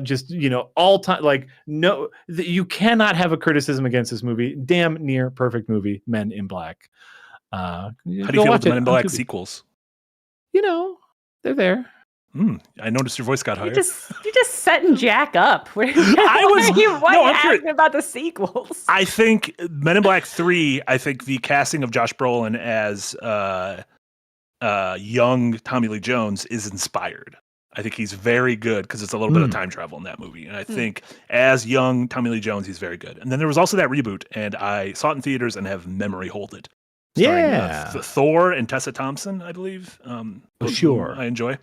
just, all time, like, no, you cannot have a criticism against this movie. Damn near perfect movie, Men in Black. How do you feel about the Men in Black sequels? They're there. I noticed your voice got higher. You're just setting Jack up. Why are you asking about the sequels? I think Men in Black 3, I think the casting of Josh Brolin as young Tommy Lee Jones is inspired. I think he's very good because it's a little bit of time travel in that movie. And I think as young Tommy Lee Jones, he's very good. And then there was also that reboot, and I saw it in theaters and have memory hold it. Starring, Thor and Tessa Thompson, I believe. Sure. I enjoy.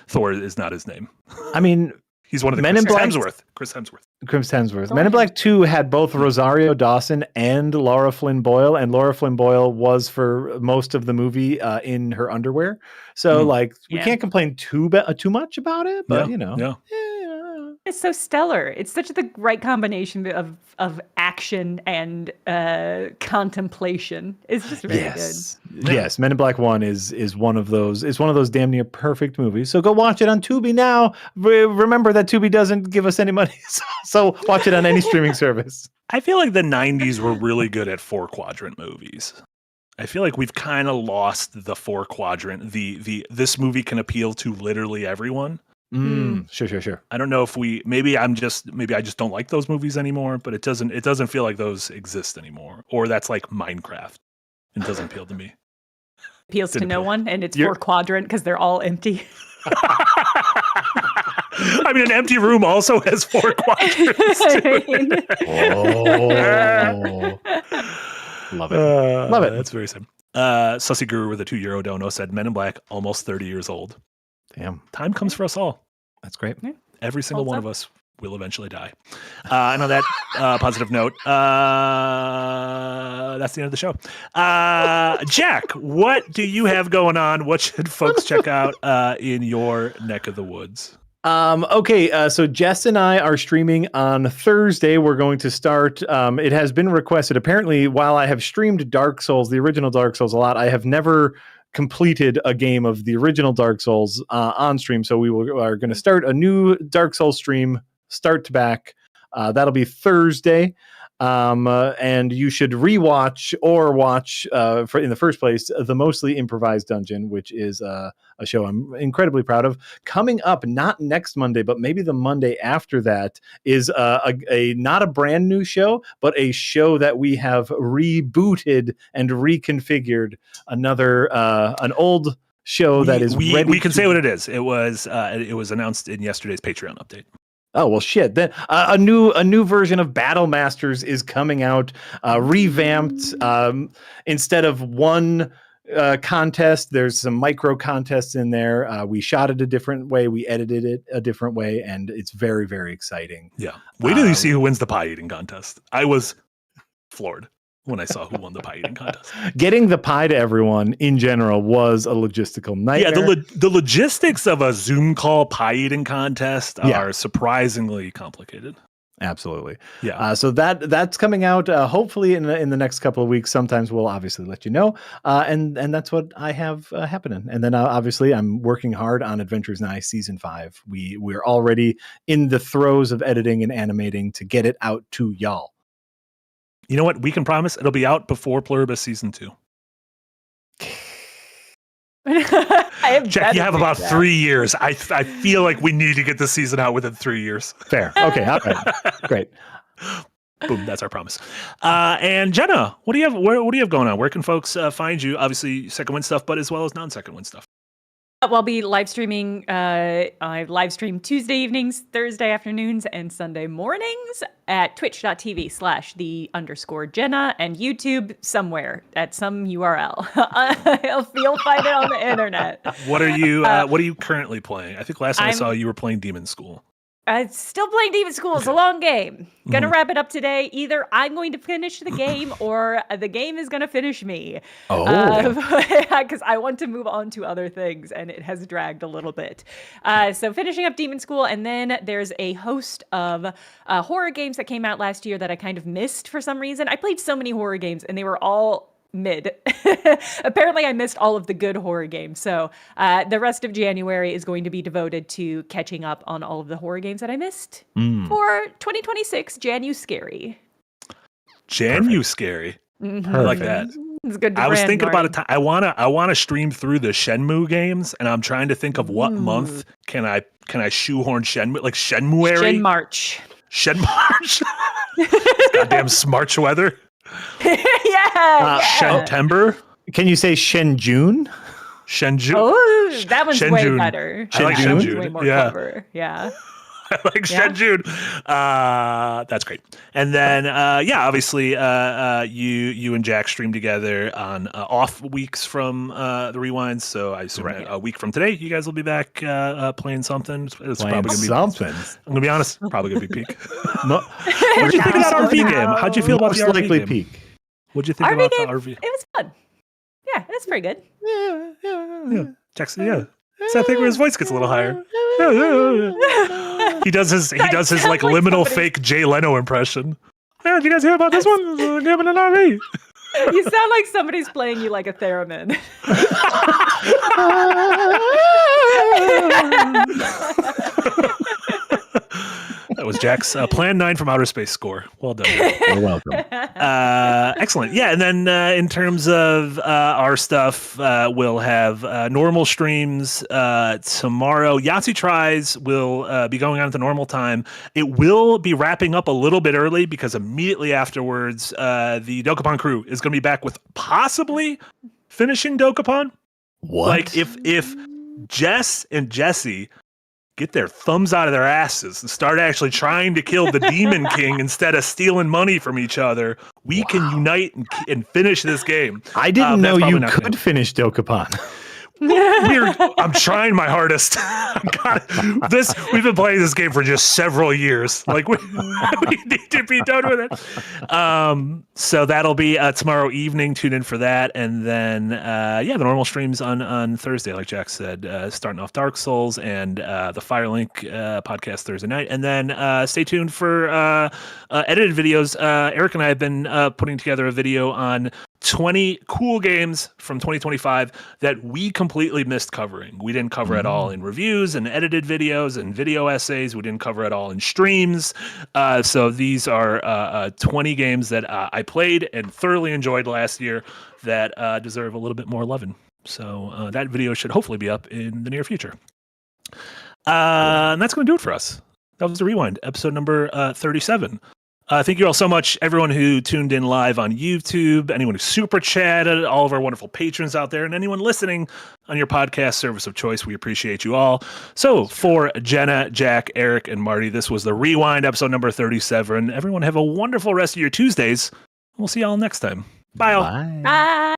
Thor is not his name. I mean, he's one of the Men in Black. Chris Hemsworth. Men in Black 2 had both Rosario Dawson and Laura Flynn Boyle, and Laura Flynn Boyle was for most of the movie in her underwear. So we can't complain too much about it, but It's so stellar. It's such the right combination of action and contemplation. It's just really good. Yes, Men in Black 1 is one of those. It's one of those damn near perfect movies. So go watch it on Tubi now. Remember that Tubi doesn't give us any money, so watch it on any streaming service. I feel like the 90s were really good at 4-quadrant movies. I feel like we've kind of lost the 4-quadrant. This movie can appeal to literally everyone. Sure. I don't know if maybe I just don't like those movies anymore, but it doesn't feel like those exist anymore. Or that's like Minecraft. It doesn't appeal to me. Appeals to no one, and it's 4-quadrant because they're all empty. I mean, an empty room also has 4 quadrants. Love it. That's very simple. Sussy Guru with a €2 dono said, Men in Black, almost 30 years old. Damn. Time comes for us all. That's great. Every single one of us will eventually die. And on that positive note, that's the end of the show. Jack, what do you have going on? What should folks check out in your neck of the woods? Okay, so Jess and I are streaming on Thursday. We're going to start. It has been requested. Apparently, while I have streamed Dark Souls, the original Dark Souls, a lot, I have never completed a game of the original Dark Souls on stream. So we are going to start a new Dark Souls stream, start to back. That'll be Thursday. And you should rewatch or watch in the first place the Mostly Improvised Dungeon, which is a show I'm incredibly proud of. Coming up, not next Monday, but maybe the Monday after that, is a not a brand new show, but a show that we have rebooted and reconfigured. Another an old show that is ready. We can say what it is. It was announced in yesterday's Patreon update. Oh, well, shit. Then a new version of Battle Masters is coming out, revamped. Instead of one contest, there's some micro contests in there. We shot it a different way. We edited it a different way, and it's very, very exciting. Yeah. Wait till you see who wins the pie eating contest. I was floored when I saw who won the pie eating contest. Getting the pie to everyone in general was a logistical nightmare. Yeah, the logistics of a Zoom call pie eating contest are surprisingly complicated. Absolutely. Yeah. So that's coming out hopefully in the next couple of weeks. Sometimes we'll obviously let you know. And that's what I have happening. And then obviously I'm working hard on Adventures Nigh Season 5. We're already in the throes of editing and animating to get it out to y'all. You know what? We can promise it'll be out before Pluribus Season 2. Jack, you have about 3 years. I feel like we need to get this season out within 3 years. Fair. Okay. All right. Great. Boom. That's our promise. And Jenna, what do you have? What do you have going on? Where can folks find you? Obviously, Second Wind stuff, but as well as non-Second Wind stuff. I'll be live streaming. I live stream Tuesday evenings, Thursday afternoons, and Sunday mornings at twitch.tv/the_Jenna and YouTube somewhere at some URL. You'll find it on the internet. What are you currently playing? I think last time I saw you were playing Demon School. Still playing Demon School. It's a long game. Gonna wrap it up today. Either I'm going to finish the game or the game is gonna finish me. Because I want to move on to other things and it has dragged a little bit. So finishing up Demon School, and then there's a host of horror games that came out last year that I kind of missed for some reason. I played so many horror games and they were all mid. Apparently I missed all of the good horror games. So the rest of January is going to be devoted to catching up on all of the horror games that I missed for 2026. Janu Scary. Janu Scary. Mm-hmm. I like that. It's good. I was thinking about a time. I wanna stream through the Shenmue games, and I'm trying to think of what month can I shoehorn Shenmue, like Shenmue-ary? Shen March. Goddamn Smarch weather. Yeah. Shentember. Can you say Shenjune? Shenjune. Oh, that was way Shenjune. better. I like Shenjune. Way more clever. Yeah. I like Shenjune. That's great. And then, obviously, you and Jack stream together on off weeks from the rewinds. So I assume a week from today, you guys will be back playing something. It's probably gonna be something. I'm gonna be honest, probably gonna be peak. What'd you think of that RV game? How'd you feel about the RV game? Peak. What'd you think about the RV? It was fun. Yeah, it was pretty good. Yeah. Jackson, yeah. So I think his voice gets a little higher. He does his like liminal fake Jay Leno impression. Yeah, did you guys hear about this one? Giving an RV. You sound like somebody's playing you like a theremin. That was Jack's Plan 9 from Outer Space score. Well done. You're welcome. Excellent. Yeah, and then in terms of our stuff, we'll have normal streams tomorrow. Yahtzee Tries will be going on at the normal time. It will be wrapping up a little bit early because immediately afterwards, the Dokapon crew is going to be back with possibly finishing Dokapon. What? Like if Jess and Jesse get their thumbs out of their asses and start actually trying to kill the Demon King instead of stealing money from each other, we can unite and finish this game. I didn't know you could finish Dokapon. I'm trying my hardest. We've been playing this game for just several years. Like we need to be done with it. So that'll be tomorrow evening. Tune in for that, and then the normal streams on Thursday, like Jack said, starting off Dark Souls and the Firelink podcast Thursday night, and then stay tuned for edited videos. Eric and I have been putting together a video on 20 cool games from 2025 that we completely missed covering. We didn't cover at all in reviews and edited videos and video essays. We didn't cover at all in streams. So these are 20 games that I played and thoroughly enjoyed last year that deserve a little bit more loving. So that video should hopefully be up in the near future. And that's going to do it for us. That was the Rewind, episode number 37. Thank you all so much, everyone who tuned in live on YouTube, anyone who super chatted, all of our wonderful patrons out there, and anyone listening on your podcast service of choice. We appreciate you all. So for Jenna, Jack, Eric, and Marty, this was the Rewind, episode number 37. Everyone have a wonderful rest of your Tuesdays. We'll see y'all next time. Bye all. Bye. Bye.